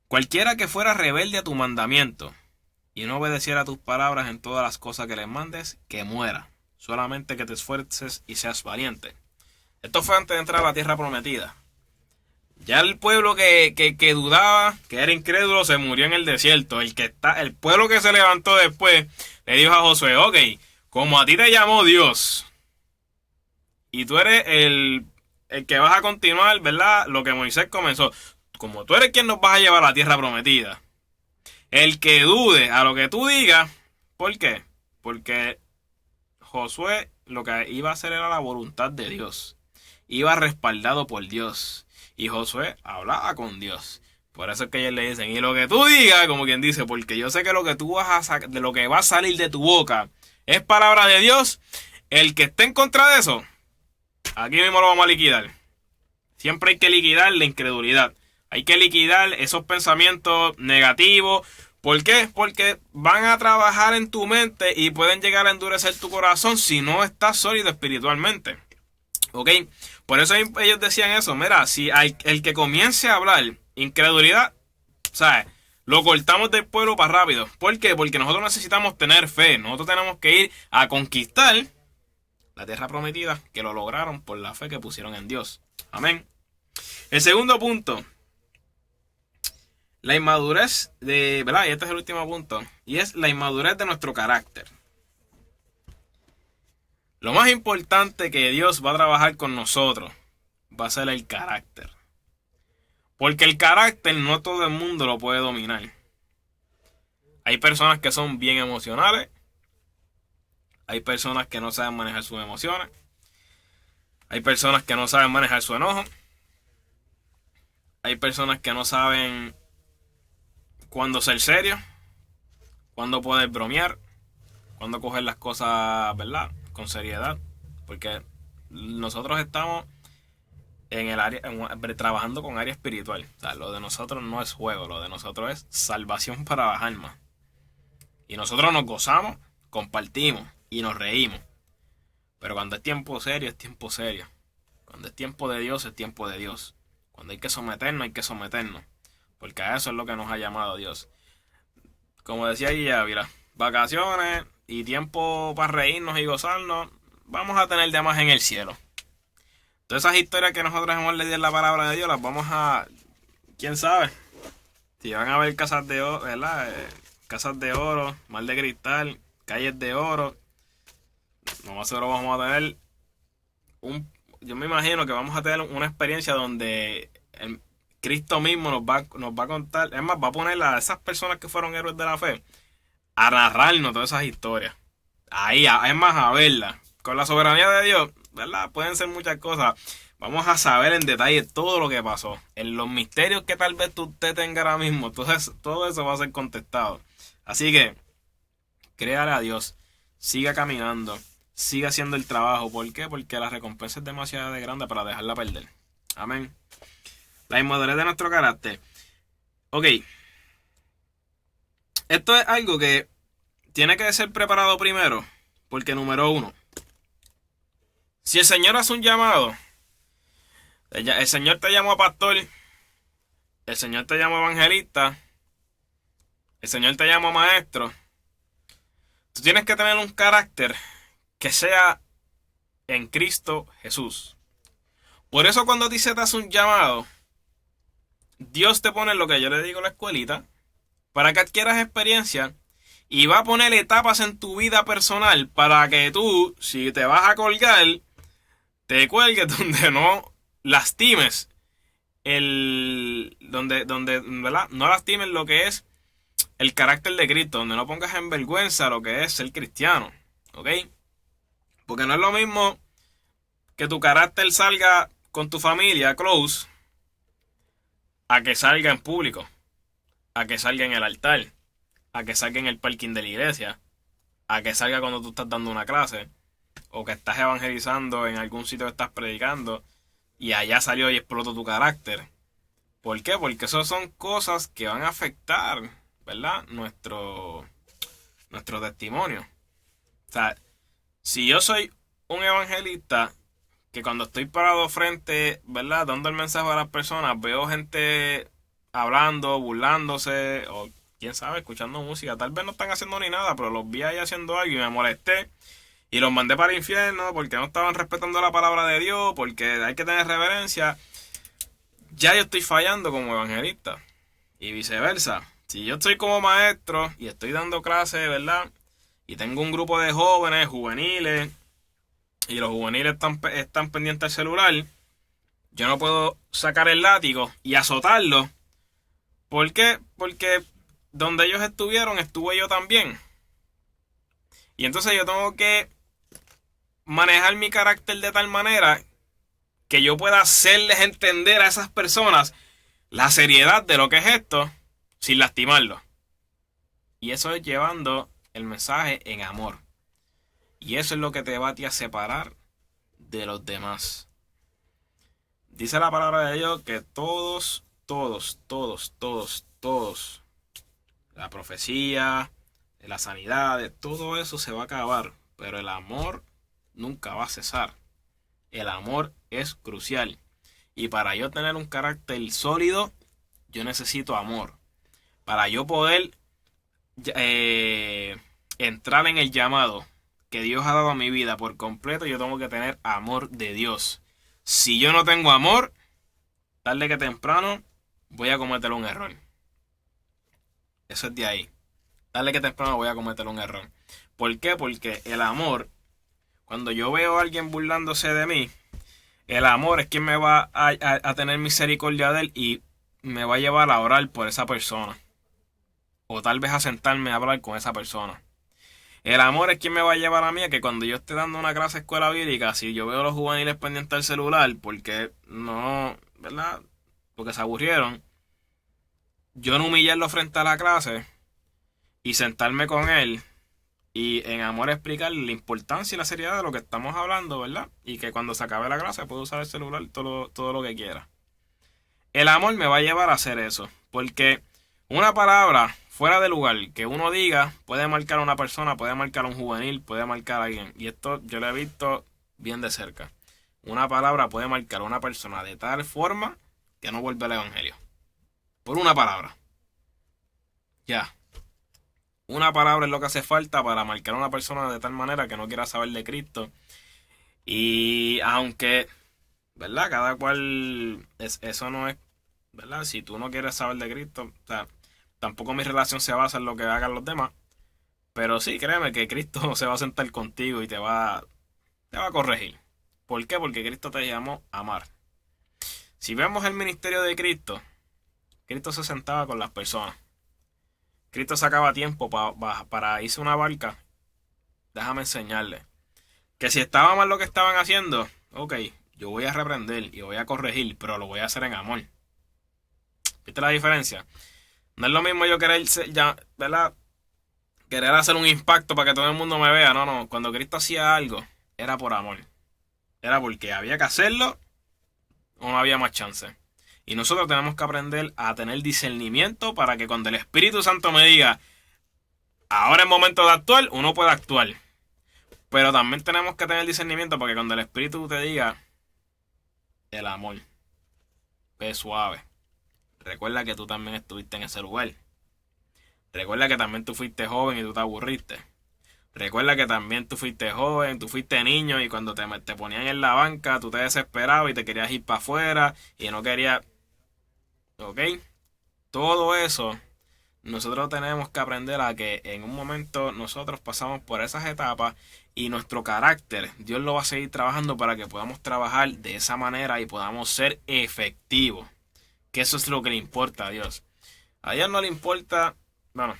cualquiera que fuera rebelde a tu mandamiento y no obedeciera a tus palabras en todas las cosas que le mandes, que muera. Solamente que te esfuerces y seas valiente. Esto fue antes de entrar a la tierra prometida. Ya el pueblo que dudaba, que era incrédulo, se murió en el desierto. El pueblo que se levantó después le dijo a Josué: ok, como a ti te llamó Dios y tú eres el que vas a continuar, ¿verdad?, lo que Moisés comenzó. Como tú eres quien nos vas a llevar a la tierra prometida, el que dude a lo que tú digas. ¿Por qué? Porque Josué lo que iba a hacer era la voluntad de Dios. Iba respaldado por Dios. Y Josué hablaba con Dios. Por eso es que ellos le dicen: y lo que tú digas, como quien dice, porque yo sé que lo que tú vas a de lo que va a salir de tu boca es palabra de Dios. El que esté en contra de eso, aquí mismo lo vamos a liquidar. Siempre hay que liquidar la incredulidad. Hay que liquidar esos pensamientos negativos. ¿Por qué? Porque van a trabajar en tu mente y pueden llegar a endurecer tu corazón si no estás sólido espiritualmente. ¿Ok? Por eso ellos decían eso. Mira, si el que comience a hablar incredulidad, ¿sabes?, lo cortamos del pueblo para rápido. ¿Por qué? Porque nosotros necesitamos tener fe. Nosotros tenemos que ir a conquistar la tierra prometida, que lo lograron por la fe que pusieron en Dios. Amén. El segundo punto, la inmadurez de, ¿verdad?, y este es el último punto, y es la inmadurez de nuestro carácter. Lo más importante que Dios va a trabajar con nosotros va a ser el carácter. Porque el carácter no todo el mundo lo puede dominar. Hay personas que son bien emocionales. Hay personas que no saben manejar sus emociones. Hay personas que no saben manejar su enojo. Hay personas que no saben cuándo ser serio, cuándo poder bromear, cuándo coger las cosas, ¿verdad?, con seriedad. Porque nosotros estamos en el área, trabajando con área espiritual. O sea, lo de nosotros no es juego, lo de nosotros es salvación para las almas. Y nosotros nos gozamos, compartimos y nos reímos. Pero cuando es tiempo serio, es tiempo serio. Cuando es tiempo de Dios, es tiempo de Dios. Cuando hay que someternos, hay que someternos. Porque a eso es lo que nos ha llamado Dios. Como decía ella, mira, vacaciones y tiempo para reírnos y gozarnos, vamos a tener de más en el cielo. Todas esas historias que nosotros hemos leído en la palabra de Dios, las vamos a... ¿Quién sabe? Si van a ver casas de oro, ¿verdad? Casas de oro, mar de cristal, calles de oro. Lo más seguro vamos a tener yo me imagino que vamos a tener una experiencia donde Cristo mismo nos va a contar. Es más, va a poner a esas personas que fueron héroes de la fe a narrarnos todas esas historias. Ahí, es más, a verlas. Con la soberanía de Dios, ¿verdad?, pueden ser muchas cosas. Vamos a saber en detalle todo lo que pasó. En los misterios que tal vez usted tenga ahora mismo. Entonces, todo eso va a ser contestado. Así que, créale a Dios. Siga caminando. Siga haciendo el trabajo. ¿Por qué? Porque la recompensa es demasiado grande para dejarla perder. Amén. La inmadurez de nuestro carácter. Ok. Esto es algo que tiene que ser preparado primero. Porque número uno, si el Señor hace un llamado, el Señor te llamó a pastor, el Señor te llamó a evangelista, el Señor te llamó a maestro, tú tienes que tener un carácter que sea en Cristo Jesús. Por eso cuando a ti se te hace un llamado, Dios te pone lo que yo le digo la escuelita, para que adquieras experiencia, y va a poner etapas en tu vida personal para que tú, si te vas a colgar, te cuelgues donde no lastimes ¿verdad? No lastimes lo que es el carácter de Cristo, donde no pongas en vergüenza lo que es ser cristiano, ¿ok? Porque no es lo mismo que tu carácter salga con tu familia close a que salga en público, a que salga en el altar, a que salga en el parking de la iglesia, a que salga cuando tú estás dando una clase, o que estás evangelizando en algún sitio que estás predicando y allá salió y explotó tu carácter. ¿Por qué? Porque eso son cosas que van a afectar, ¿verdad? Nuestro testimonio. O sea, si yo soy un evangelista que cuando estoy parado frente, ¿verdad? Dando el mensaje a las personas, veo gente hablando, burlándose, o quién sabe, escuchando música. Tal vez no están haciendo ni nada, pero los vi ahí haciendo algo y me molesté. Y los mandé para el infierno porque no estaban respetando la palabra de Dios, porque hay que tener reverencia. Ya yo estoy fallando como evangelista. Y viceversa. Si yo estoy como maestro y estoy dando clases, ¿verdad? Y tengo un grupo de jóvenes, juveniles, y los juveniles están pendientes al celular, yo no puedo sacar el látigo y azotarlos. ¿Por qué? Porque donde ellos estuvieron, estuve yo también. Y entonces yo tengo que manejar mi carácter de tal manera que yo pueda hacerles entender a esas personas la seriedad de lo que es esto sin lastimarlos. Y eso es llevando el mensaje en amor. Y eso es lo que te va a ti a separar de los demás. Dice la palabra de Dios que todos, la profecía, la sanidad, todo eso se va a acabar. Pero el amor nunca va a cesar. El amor es crucial. Y para yo tener un carácter sólido, yo necesito amor. Para yo poder entrar en el llamado que Dios ha dado a mi vida por completo, yo tengo que tener amor de Dios. Si yo no tengo amor, tarde que temprano voy a cometer un error. Eso es de ahí. Tarde que temprano voy a cometer un error. ¿Por qué? Porque el amor, cuando yo veo a alguien burlándose de mí, el amor es quien me va a tener misericordia de él y me va a llevar a orar por esa persona. O tal vez a sentarme a hablar con esa persona. El amor es quien me va a llevar a mí a que cuando yo esté dando una clase de escuela bíblica, si yo veo a los juveniles pendientes del celular, porque no, ¿verdad? Porque se aburrieron, yo no humillarlo frente a la clase y sentarme con él y en amor explicarle la importancia y la seriedad de lo que estamos hablando, ¿verdad? Y que cuando se acabe la clase puedo usar el celular todo lo que quiera. El amor me va a llevar a hacer eso, porque una palabra fuera de lugar que uno diga puede marcar a una persona, puede marcar a un juvenil, puede marcar a alguien. Y esto yo lo he visto bien de cerca. Una palabra puede marcar a una persona de tal forma que no vuelve al evangelio. Por una palabra. Ya. Una palabra es lo que hace falta para marcar a una persona de tal manera que no quiera saber de Cristo. Y aunque, ¿verdad? Cada cual, eso no es, ¿verdad? Si tú no quieres saber de Cristo, o sea, tampoco mi relación se basa en lo que hagan los demás. Pero sí, créeme que Cristo se va a sentar contigo y te va a corregir. ¿Por qué? Porque Cristo te llamó a amar. Si vemos el ministerio de Cristo, Cristo se sentaba con las personas. Cristo sacaba tiempo para irse a una barca. Déjame enseñarle. Que si estaba mal lo que estaban haciendo, ok, yo voy a reprender y voy a corregir, pero lo voy a hacer en amor. ¿Viste la diferencia? No es lo mismo yo querer ¿verdad? Querer hacer un impacto para que todo el mundo me vea. No. Cuando Cristo hacía algo, era por amor. Era porque había que hacerlo no había más chance. Y nosotros tenemos que aprender a tener discernimiento para que cuando el Espíritu Santo me diga, ahora es momento de actuar, uno puede actuar. Pero también tenemos que tener discernimiento porque cuando el Espíritu te diga, el amor, es suave. Recuerda que tú también estuviste en ese lugar. Recuerda que también tú fuiste joven y tú te aburriste. Recuerda que también tú fuiste joven, tú fuiste niño y cuando te ponían en la banca tú te desesperabas y te querías ir para afuera y no querías... ¿Ok? Todo eso nosotros tenemos que aprender a que en un momento nosotros pasamos por esas etapas y nuestro carácter, Dios lo va a seguir trabajando para que podamos trabajar de esa manera y podamos ser efectivos. Que eso es lo que le importa a Dios. A Dios no le importa... Bueno,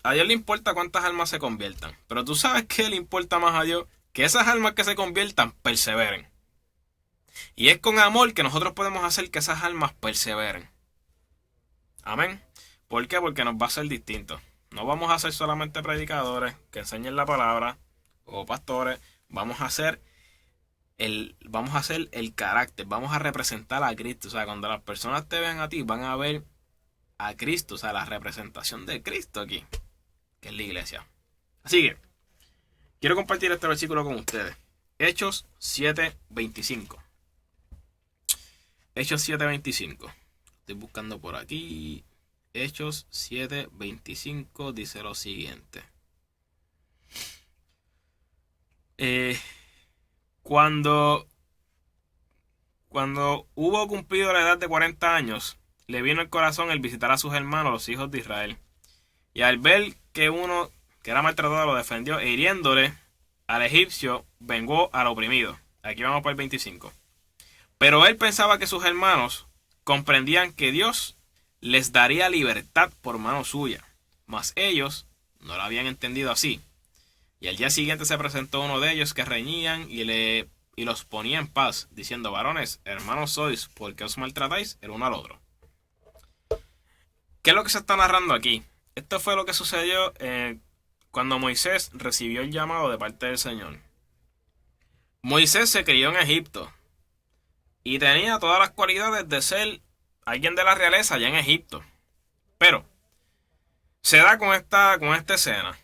a Dios le importa cuántas almas se conviertan. Pero tú sabes qué le importa más a Dios. Que esas almas que se conviertan perseveren. Y es con amor que nosotros podemos hacer que esas almas perseveren. Amén. ¿Por qué? Porque nos va a ser distinto. No vamos a ser solamente predicadores que enseñen la palabra o pastores. Vamos a hacer el carácter. Vamos a representar a Cristo. O sea, cuando las personas te vean a ti, van a ver a Cristo. O sea, la representación de Cristo aquí, que es la iglesia. Así que quiero compartir este versículo con ustedes. Hechos 7:25. Hechos 7:25. Estoy buscando por aquí. Hechos 7:25 dice lo siguiente. Cuando hubo cumplido la edad de 40 años, le vino al corazón el visitar a sus hermanos, los hijos de Israel. Y al ver que uno que era maltratado lo defendió, e hiriéndole al egipcio, vengó al oprimido. Aquí vamos por el 25. Pero él pensaba que sus hermanos comprendían que Dios les daría libertad por mano suya, mas ellos no lo habían entendido así. Y al día siguiente se presentó uno de ellos que reñían y los ponía en paz, diciendo: varones, hermanos sois, ¿por qué os maltratáis el uno al otro? ¿Qué es lo que se está narrando aquí? Esto fue lo que sucedió cuando Moisés recibió el llamado de parte del Señor. Moisés se crió en Egipto y tenía todas las cualidades de ser alguien de la realeza allá en Egipto. Pero se da con esta escena.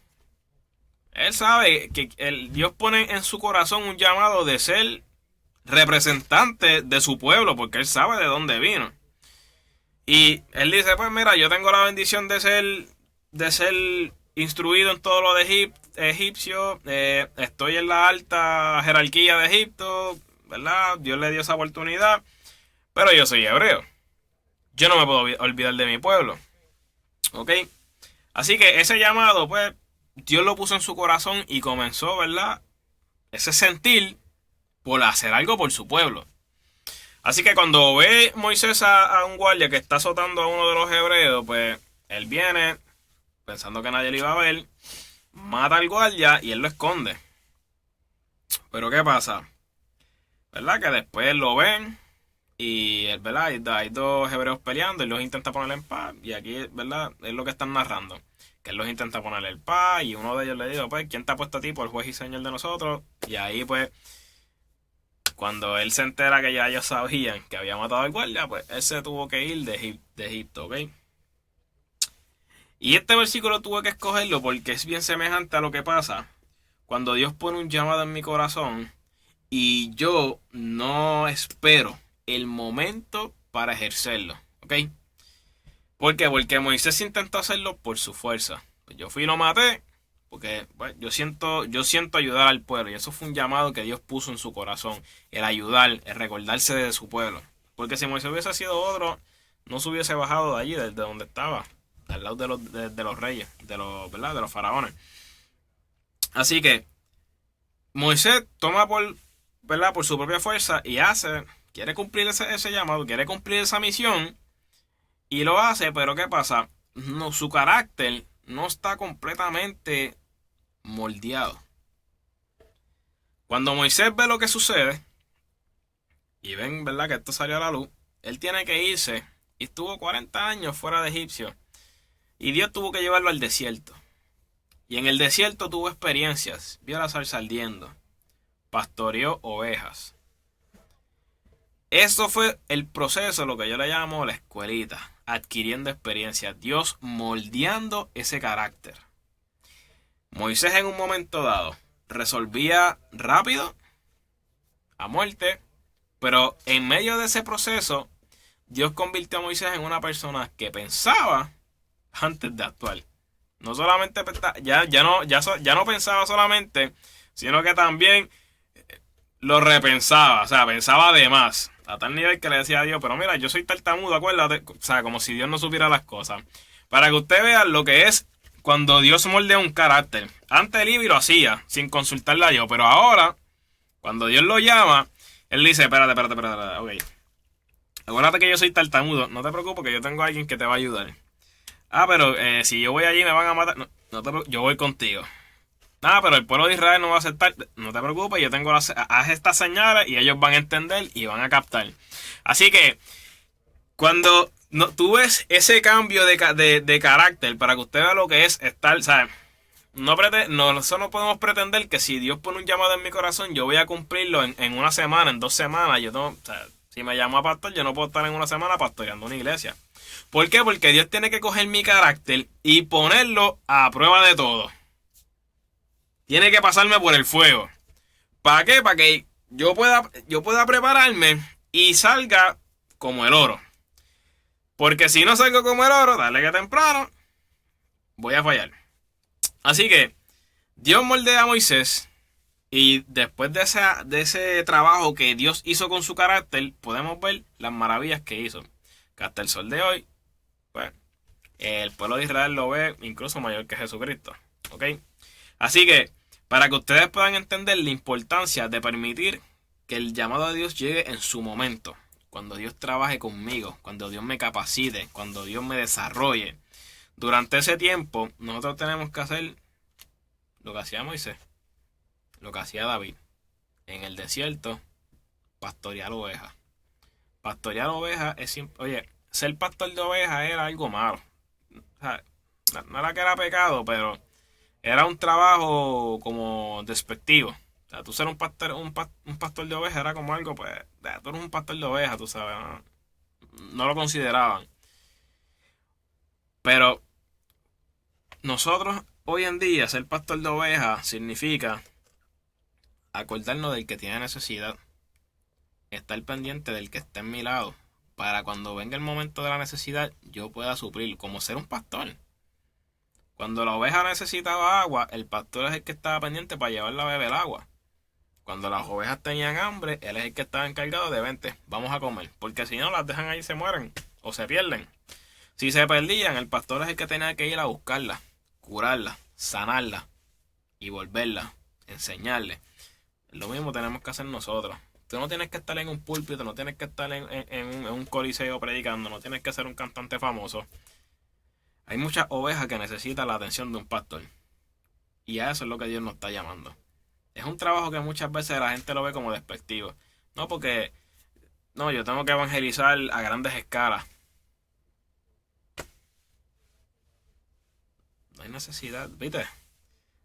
Él sabe que Dios pone en su corazón un llamado de ser representante de su pueblo, porque él sabe de dónde vino. Y él dice: pues mira, yo tengo la bendición de ser instruido en todo lo de egipcio. Estoy en la alta jerarquía de Egipto, ¿verdad? Dios le dio esa oportunidad. Pero yo soy hebreo. Yo no me puedo olvidar de mi pueblo. ¿Ok? Así que ese llamado, pues, Dios lo puso en su corazón y comenzó, ¿verdad? Ese sentir por hacer algo por su pueblo. Así que cuando ve Moisés a un guardia que está azotando a uno de los hebreos, pues él viene pensando que nadie le iba a ver, mata al guardia y él lo esconde. Pero ¿qué pasa? ¿Verdad? Que después lo ven y, ¿verdad? Hay dos hebreos peleando y los intenta poner en paz. Y aquí, ¿verdad? Es lo que están narrando. Que él los intenta ponerle en paz y uno de ellos le dice: pues, ¿quién te ha puesto a ti por juez y señor de nosotros? Y ahí, pues, cuando él se entera que ya ellos sabían que había matado al guardia, pues él se tuvo que ir de Egipto, ¿ok? Y este versículo tuve que escogerlo porque es bien semejante a lo que pasa cuando Dios pone un llamado en mi corazón y yo no espero el momento para ejercerlo, ¿ok? ¿Por qué? Porque Moisés intentó hacerlo por su fuerza. Pues yo fui y lo maté porque, bueno, yo siento ayudar al pueblo. Y eso fue un llamado que Dios puso en su corazón. El ayudar, el recordarse de su pueblo. Porque si Moisés hubiese sido otro, no se hubiese bajado de allí, desde donde estaba. Al lado de los reyes, ¿verdad? De los faraones. Así que Moisés toma ¿verdad? Por su propia fuerza y quiere cumplir ese llamado, quiere cumplir esa misión. Y lo hace, pero ¿qué pasa? No, su carácter no está completamente moldeado. Cuando Moisés ve lo que sucede y ven, ¿verdad?, que esto salió a la luz, él tiene que irse y estuvo 40 años fuera de Egipcio y Dios tuvo que llevarlo al desierto. Y en el desierto tuvo experiencias, vio la zarza ardiendo, pastoreó ovejas. Eso fue el proceso, lo que yo le llamo la escuelita, adquiriendo experiencia, Dios moldeando ese carácter. Moisés en un momento dado resolvía rápido, a muerte, pero en medio de ese proceso, Dios convirtió a Moisés en una persona que pensaba antes de actuar. No solamente ya no pensaba solamente, sino que también lo repensaba, o sea, pensaba de más. A tal nivel que le decía a Dios, pero mira, yo soy tartamudo, acuérdate. O sea, como si Dios no supiera las cosas. Para que usted vea lo que es cuando Dios moldea un carácter. Antes el Ibi lo hacía, sin consultarle a Dios. Pero ahora, cuando Dios lo llama, él dice, espérate, ok. Acuérdate que yo soy tartamudo. No te preocupes que yo tengo a alguien que te va a ayudar. Ah, pero si yo voy allí me van a matar. Yo voy contigo. Nada, pero el pueblo de Israel no va a aceptar. No te preocupes, yo tengo haz estas señales y ellos van a entender y van a captar. Así que, cuando tú ves ese cambio de carácter, para que usted vea lo que es estar, ¿sabes? Nosotros no podemos pretender que si Dios pone un llamado en mi corazón, yo voy a cumplirlo en una semana, en 2 semanas. O sea, si me llamo a pastor, yo no puedo estar en una semana pastoreando una iglesia. ¿Por qué? Porque Dios tiene que coger mi carácter y ponerlo a prueba de todo. Tiene que pasarme por el fuego. ¿Para qué? Para que yo pueda prepararme y salga como el oro. Porque si no salgo como el oro, dale que temprano, voy a fallar. Así que Dios moldea a Moisés y después de ese trabajo que Dios hizo con su carácter, podemos ver las maravillas que hizo. Que hasta el sol de hoy, pues, el pueblo de Israel lo ve incluso mayor que Jesucristo. ¿Ok? Así que, para que ustedes puedan entender la importancia de permitir que el llamado de Dios llegue en su momento. Cuando Dios trabaje conmigo, cuando Dios me capacite, cuando Dios me desarrolle. Durante ese tiempo, nosotros tenemos que hacer lo que hacía Moisés, lo que hacía David. En el desierto, pastorear ovejas. Pastorear ovejas es siempre... Oye, ser pastor de ovejas era algo malo. O sea, no era que era pecado, pero era un trabajo como despectivo. O sea, tú ser un pastor de ovejas era como algo, pues, tú eres un pastor de ovejas, tú sabes. No lo consideraban. Pero nosotros hoy en día ser pastor de ovejas significa acordarnos del que tiene necesidad, estar pendiente del que está en mi lado, para cuando venga el momento de la necesidad yo pueda suplir, como ser un pastor. Cuando la oveja necesitaba agua, el pastor es el que estaba pendiente para llevarla a beber agua. Cuando las ovejas tenían hambre, él es el que estaba encargado de vente, vamos a comer, porque si no las dejan ahí y se mueren o se pierden. Si se perdían, el pastor es el que tenía que ir a buscarla, curarla, sanarla y volverla, enseñarle. Lo mismo tenemos que hacer nosotros. Tú no tienes que estar en un púlpito, no tienes que estar en un coliseo predicando, no tienes que ser un cantante famoso. Hay muchas ovejas que necesitan la atención de un pastor. Y a eso es lo que Dios nos está llamando. Es un trabajo que muchas veces la gente lo ve como despectivo. No, porque yo tengo que evangelizar a grandes escalas. No hay necesidad, ¿viste?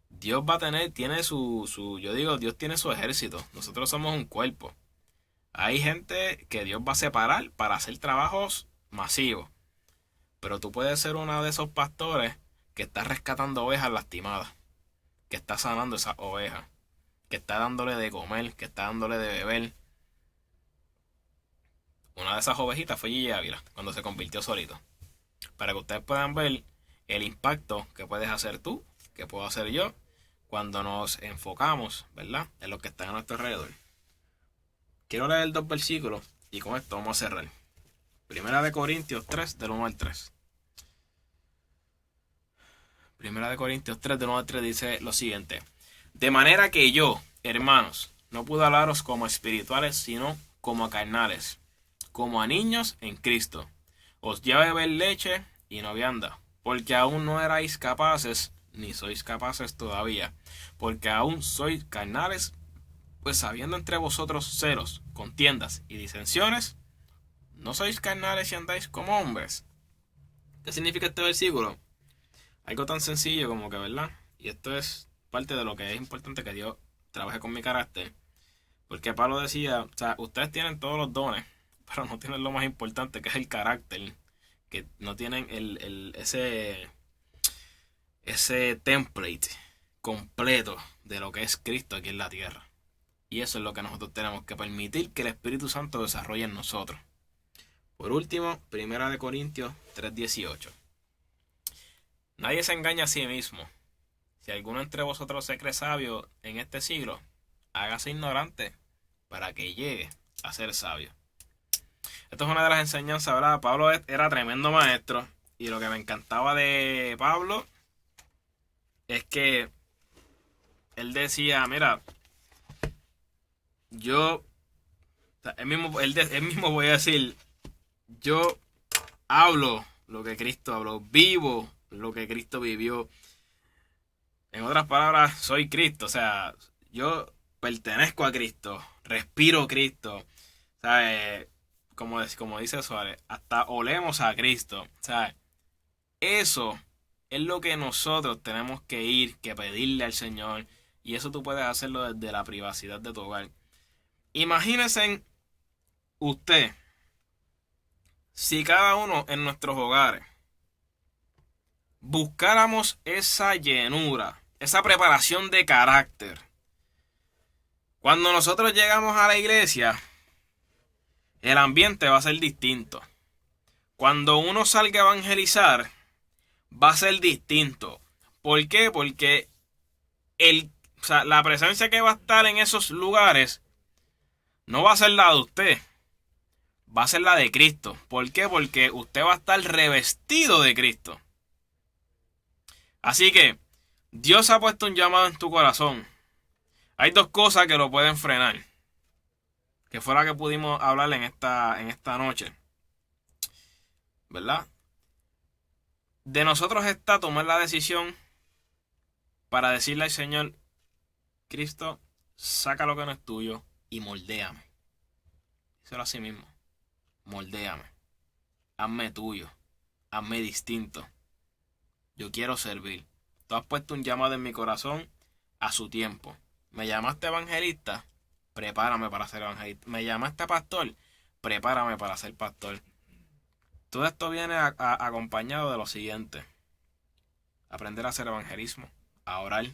Dios Dios tiene su ejército. Nosotros somos un cuerpo. Hay gente que Dios va a separar para hacer trabajos masivos. Pero tú puedes ser uno de esos pastores que está rescatando ovejas lastimadas, que está sanando esas ovejas, que está dándole de comer, que está dándole de beber. Una de esas ovejitas fue Gigi Ávila, cuando se convirtió solito. Para que ustedes puedan ver el impacto que puedes hacer tú, que puedo hacer yo, cuando nos enfocamos, ¿verdad?, en lo que está a nuestro alrededor. Quiero leer 2 versículos y con esto vamos a cerrar. Primera de Corintios 3, del 1 al 3. Primera de Corintios 3, del 1 al 3 dice lo siguiente. De manera que yo, hermanos, no pude hablaros como espirituales, sino como a carnales, como a niños en Cristo. Os di a beber leche y no vianda, porque aún no erais capaces, ni sois capaces todavía, porque aún sois carnales, pues habiendo entre vosotros celos, contiendas y disensiones, ¿no sois carnales y andáis como hombres? ¿Qué significa este versículo? Algo tan sencillo como que, ¿verdad? Y esto es parte de lo que es importante que Dios trabaje con mi carácter. Porque Pablo decía, o sea, ustedes tienen todos los dones, pero no tienen lo más importante, que es el carácter, que no tienen ese template completo de lo que es Cristo aquí en la tierra. Y eso es lo que nosotros tenemos que permitir que el Espíritu Santo desarrolle en nosotros. Por último, 1 Corintios 3:18. Nadie se engaña a sí mismo. Si alguno entre vosotros se cree sabio en este siglo, hágase ignorante para que llegue a ser sabio. Esto es una de las enseñanzas, ¿verdad? Pablo era tremendo maestro. Y lo que me encantaba de Pablo es que él decía, mira, él mismo voy a decir, yo hablo lo que Cristo habló, vivo lo que Cristo vivió. En otras palabras, soy Cristo, o sea, yo pertenezco a Cristo, respiro Cristo, ¿sabes? Como dice Suárez, hasta olemos a Cristo, ¿sabes? Eso es lo que nosotros tenemos que pedirle al Señor, y eso tú puedes hacerlo desde la privacidad de tu hogar. Imagínense usted, si cada uno en nuestros hogares buscáramos esa llenura, esa preparación de carácter. Cuando nosotros llegamos a la iglesia, el ambiente va a ser distinto. Cuando uno salga a evangelizar, va a ser distinto. ¿Por qué? Porque la presencia que va a estar en esos lugares no va a ser la de usted, va a ser la de Cristo. ¿Por qué? Porque usted va a estar revestido de Cristo. Así que Dios ha puesto un llamado en tu corazón. Hay dos cosas que lo pueden frenar, que fue la que pudimos hablar en esta noche, ¿verdad? De nosotros está tomar la decisión para decirle al Señor, Cristo, saca lo que no es tuyo y moldéame. Díselo así mismo, moldéame, hazme tuyo, hazme distinto. Yo quiero servir. Tú has puesto un llamado en mi corazón a su tiempo. Me llamaste evangelista, prepárame para ser evangelista. Me llamaste pastor, prepárame para ser pastor. Todo esto viene acompañado de lo siguiente: aprender a hacer evangelismo, a orar,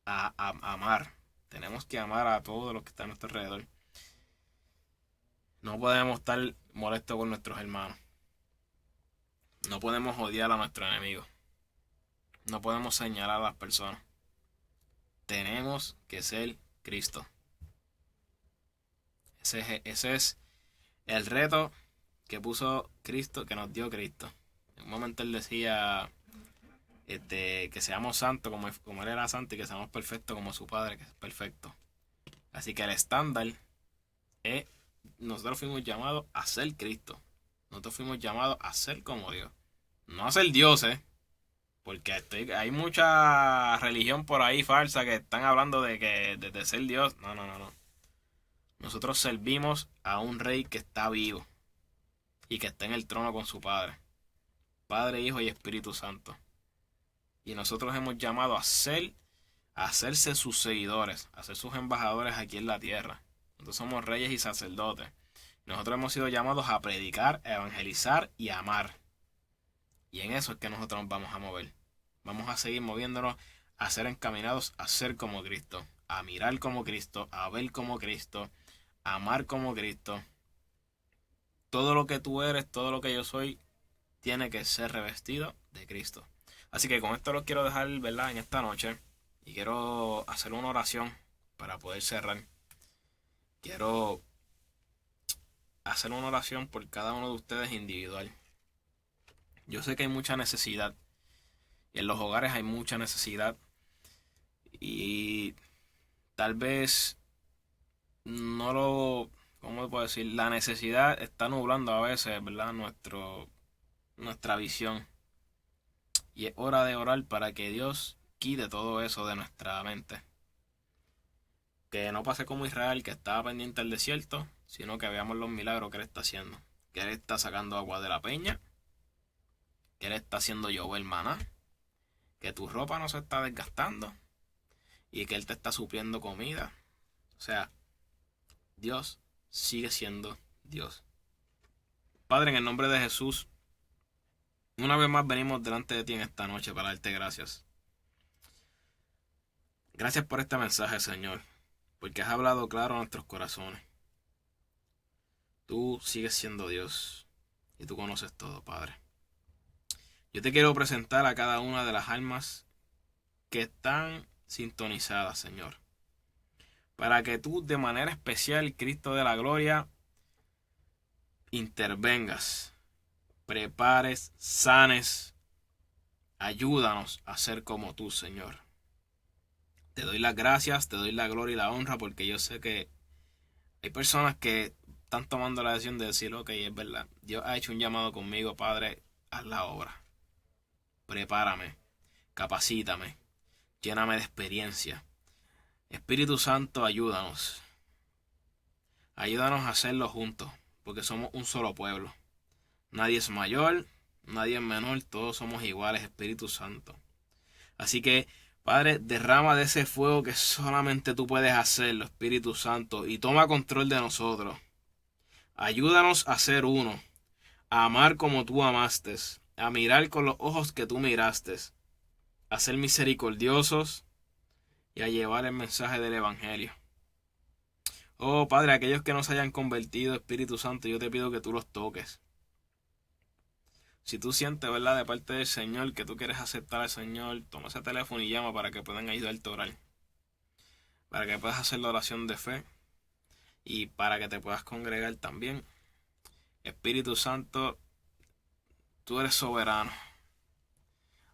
a amar. Tenemos que amar a todos los que están a nuestro alrededor. No podemos estar molestos con nuestros hermanos. No podemos odiar a nuestros enemigos. No podemos señalar a las personas. Tenemos que ser Cristo. Ese es el reto que puso Cristo, que nos dio Cristo. En un momento él decía que seamos santos como él era santo, y que seamos perfectos como su Padre, que es perfecto. Así que el estándar es, nosotros fuimos llamados a ser Cristo. Nosotros fuimos llamados a ser como Dios. No a ser dioses. Porque hay mucha religión por ahí falsa que están hablando de ser Dios. No. Nosotros servimos a un rey que está vivo y que está en el trono con su Padre. Padre, Hijo y Espíritu Santo. Y nosotros hemos llamado a hacerse sus seguidores, a ser sus embajadores aquí en la tierra. Nosotros somos reyes y sacerdotes. Nosotros hemos sido llamados a predicar, a evangelizar y a amar. Y en eso es que nosotros nos vamos a mover. Vamos a seguir moviéndonos a ser encaminados a ser como Cristo, a mirar como Cristo, a ver como Cristo, a amar como Cristo. Todo lo que tú eres, todo lo que yo soy, tiene que ser revestido de Cristo. Así que con esto lo quiero dejar, ¿verdad?, en esta noche. Y quiero hacer una oración para poder cerrar. Quiero hacer una oración por cada uno de ustedes individual. Yo sé que hay mucha necesidad. Y en los hogares hay mucha necesidad. Y tal vez ¿cómo puedo decir? La necesidad está nublando a veces, ¿verdad?, nuestra visión. Y es hora de orar para que Dios quite todo eso de nuestra mente. Que no pase como Israel, que estaba pendiente del desierto, sino que veamos los milagros que Él está haciendo. Que Él está sacando agua de la peña. Que Él está haciendo llover maná. Que tu ropa no se está desgastando. Y que Él te está supliendo comida. O sea, Dios sigue siendo Dios. Padre, en el nombre de Jesús, una vez más venimos delante de ti en esta noche para darte gracias. Gracias por este mensaje, Señor, porque has hablado claro a nuestros corazones. Tú sigues siendo Dios y tú conoces todo, Padre. Yo te quiero presentar a cada una de las almas que están sintonizadas, Señor, para que tú de manera especial, Cristo de la gloria, intervengas, prepares, sanes, ayúdanos a ser como tú, Señor. Te doy las gracias, te doy la gloria y la honra, porque yo sé que hay personas que están tomando la decisión de decir, ok, es verdad, Dios ha hecho un llamado conmigo, Padre, haz la obra. Prepárame, capacítame, lléname de experiencia. Espíritu Santo, ayúdanos. Ayúdanos a hacerlo juntos, porque somos un solo pueblo. Nadie es mayor, nadie es menor, todos somos iguales, Espíritu Santo. Así que, Padre, derrama de ese fuego que solamente tú puedes hacerlo, Espíritu Santo, y toma control de nosotros. Ayúdanos a ser uno, a amar como tú amaste, a mirar con los ojos que tú miraste, a ser misericordiosos y a llevar el mensaje del Evangelio. Oh, Padre, aquellos que no se hayan convertido, Espíritu Santo, yo te pido que tú los toques. Si tú sientes, ¿verdad?, de parte del Señor que tú quieres aceptar al Señor, toma ese teléfono y llama para que puedan ayudarte a orar. Para que puedas hacer la oración de fe y para que te puedas congregar también. Espíritu Santo, tú eres soberano.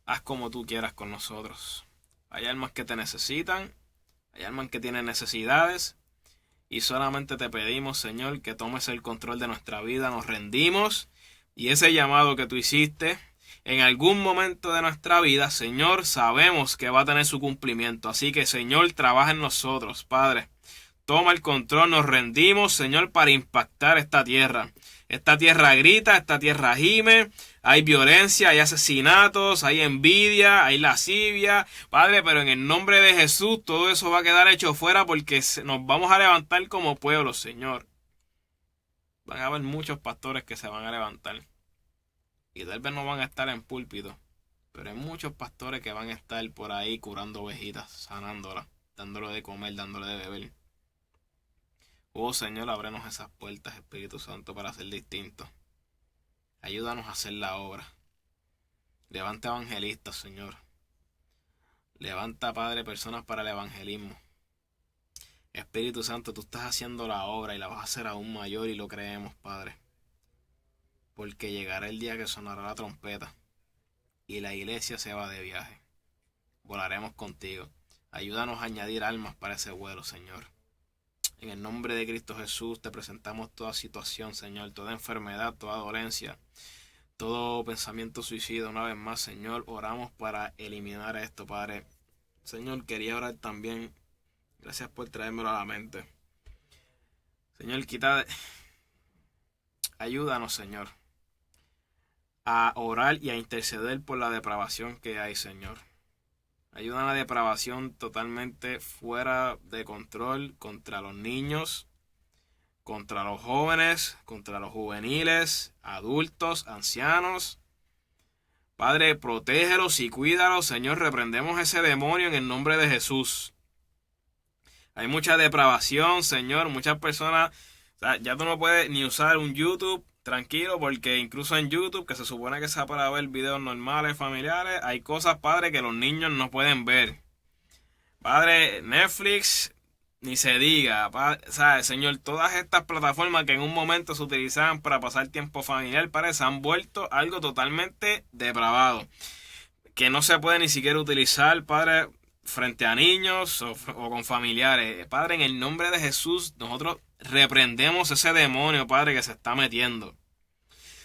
Haz como tú quieras con nosotros. Hay almas que te necesitan, hay almas que tienen necesidades y solamente te pedimos, Señor, que tomes el control de nuestra vida. Nos rendimos. Y ese llamado que tú hiciste en algún momento de nuestra vida, Señor, sabemos que va a tener su cumplimiento. Así que, Señor, trabaja en nosotros, Padre. Toma el control, nos rendimos, Señor, para impactar esta tierra. Esta tierra grita, esta tierra gime, hay violencia, hay asesinatos, hay envidia, hay lascivia. Padre, pero en el nombre de Jesús todo eso va a quedar hecho fuera porque nos vamos a levantar como pueblo, Señor. Van a haber muchos pastores que se van a levantar. Y tal vez no van a estar en púlpito. Pero hay muchos pastores que van a estar por ahí curando ovejitas, sanándolas, dándole de comer, dándole de beber. Oh Señor, ábrenos esas puertas, Espíritu Santo, para ser distintos. Ayúdanos a hacer la obra. Levanta evangelistas, Señor. Levanta, Padre, personas para el evangelismo. Espíritu Santo, tú estás haciendo la obra y la vas a hacer aún mayor y lo creemos, Padre. Porque llegará el día que sonará la trompeta y la iglesia se va de viaje. Volaremos contigo. Ayúdanos a añadir almas para ese vuelo, Señor. En el nombre de Cristo Jesús te presentamos toda situación, Señor, toda enfermedad, toda dolencia, todo pensamiento suicida. Una vez más, Señor, oramos para eliminar esto, Padre. Señor, quería orar también. Gracias por traérmelo a la mente. Señor, ayúdanos, Señor, a orar y a interceder por la depravación que hay, Señor. Ayuda a la depravación totalmente fuera de control contra los niños, contra los jóvenes, contra los juveniles, adultos, ancianos. Padre, protégelos y cuídalos, Señor. Reprendemos ese demonio en el nombre de Jesús. Hay mucha depravación, Señor. Muchas personas, o sea, ya tú no puedes ni usar un YouTube tranquilo, porque incluso en YouTube, que se supone que sea para ver videos normales, familiares, hay cosas, Padre, que los niños no pueden ver. Padre, Netflix, ni se diga, Padre, ¿sabes? Señor, todas estas plataformas que en un momento se utilizaban para pasar tiempo familiar, Padre, se han vuelto algo totalmente depravado, que no se puede ni siquiera utilizar, Padre, frente a niños o con familiares. Padre, en el nombre de Jesús, nosotros reprendemos ese demonio, Padre, que se está metiendo.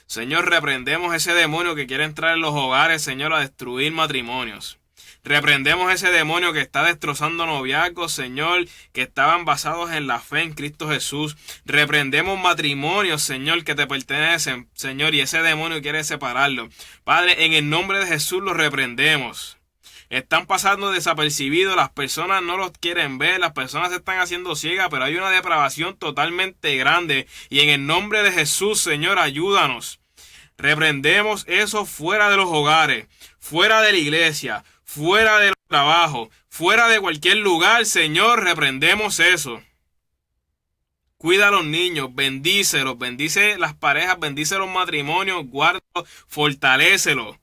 Señor, reprendemos ese demonio que quiere entrar en los hogares, Señor, a destruir matrimonios. Reprendemos ese demonio que está destrozando noviazgos, Señor, que estaban basados en la fe en Cristo Jesús. Reprendemos matrimonios, Señor, que te pertenecen, Señor, y ese demonio quiere separarlo. Padre, en el nombre de Jesús lo reprendemos. Están pasando desapercibidos, las personas no los quieren ver, las personas se están haciendo ciegas, pero hay una depravación totalmente grande. Y en el nombre de Jesús, Señor, ayúdanos. Reprendemos eso fuera de los hogares, fuera de la iglesia, fuera del trabajo, fuera de cualquier lugar, Señor, reprendemos eso. Cuida a los niños, bendícelos, bendice las parejas, bendice los matrimonios, guárdalos, fortalécelos.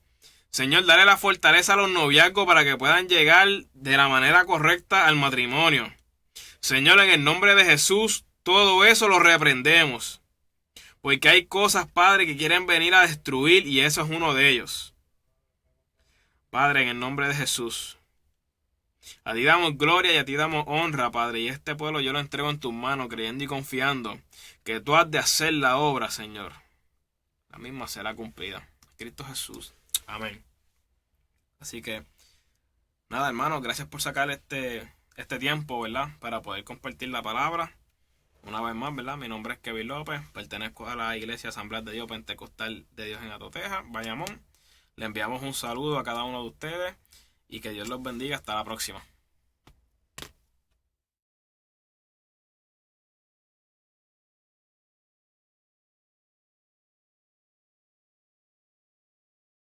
Señor, dale la fortaleza a los noviazgos para que puedan llegar de la manera correcta al matrimonio. Señor, en el nombre de Jesús, todo eso lo reprendemos. Porque hay cosas, Padre, que quieren venir a destruir y eso es uno de ellos. Padre, en el nombre de Jesús. A ti damos gloria y a ti damos honra, Padre. Y este pueblo yo lo entrego en tus manos, creyendo y confiando que tú has de hacer la obra, Señor. La misma será cumplida. Cristo Jesús. Amén. Así que, nada, hermano, gracias por sacar este tiempo, ¿verdad? Para poder compartir la palabra. Una vez más, ¿verdad? Mi nombre es Kevin López, pertenezco a la Iglesia Asamblea de Dios Pentecostal de Dios en Atoteja, Bayamón. Le enviamos un saludo a cada uno de ustedes y que Dios los bendiga. Hasta la próxima.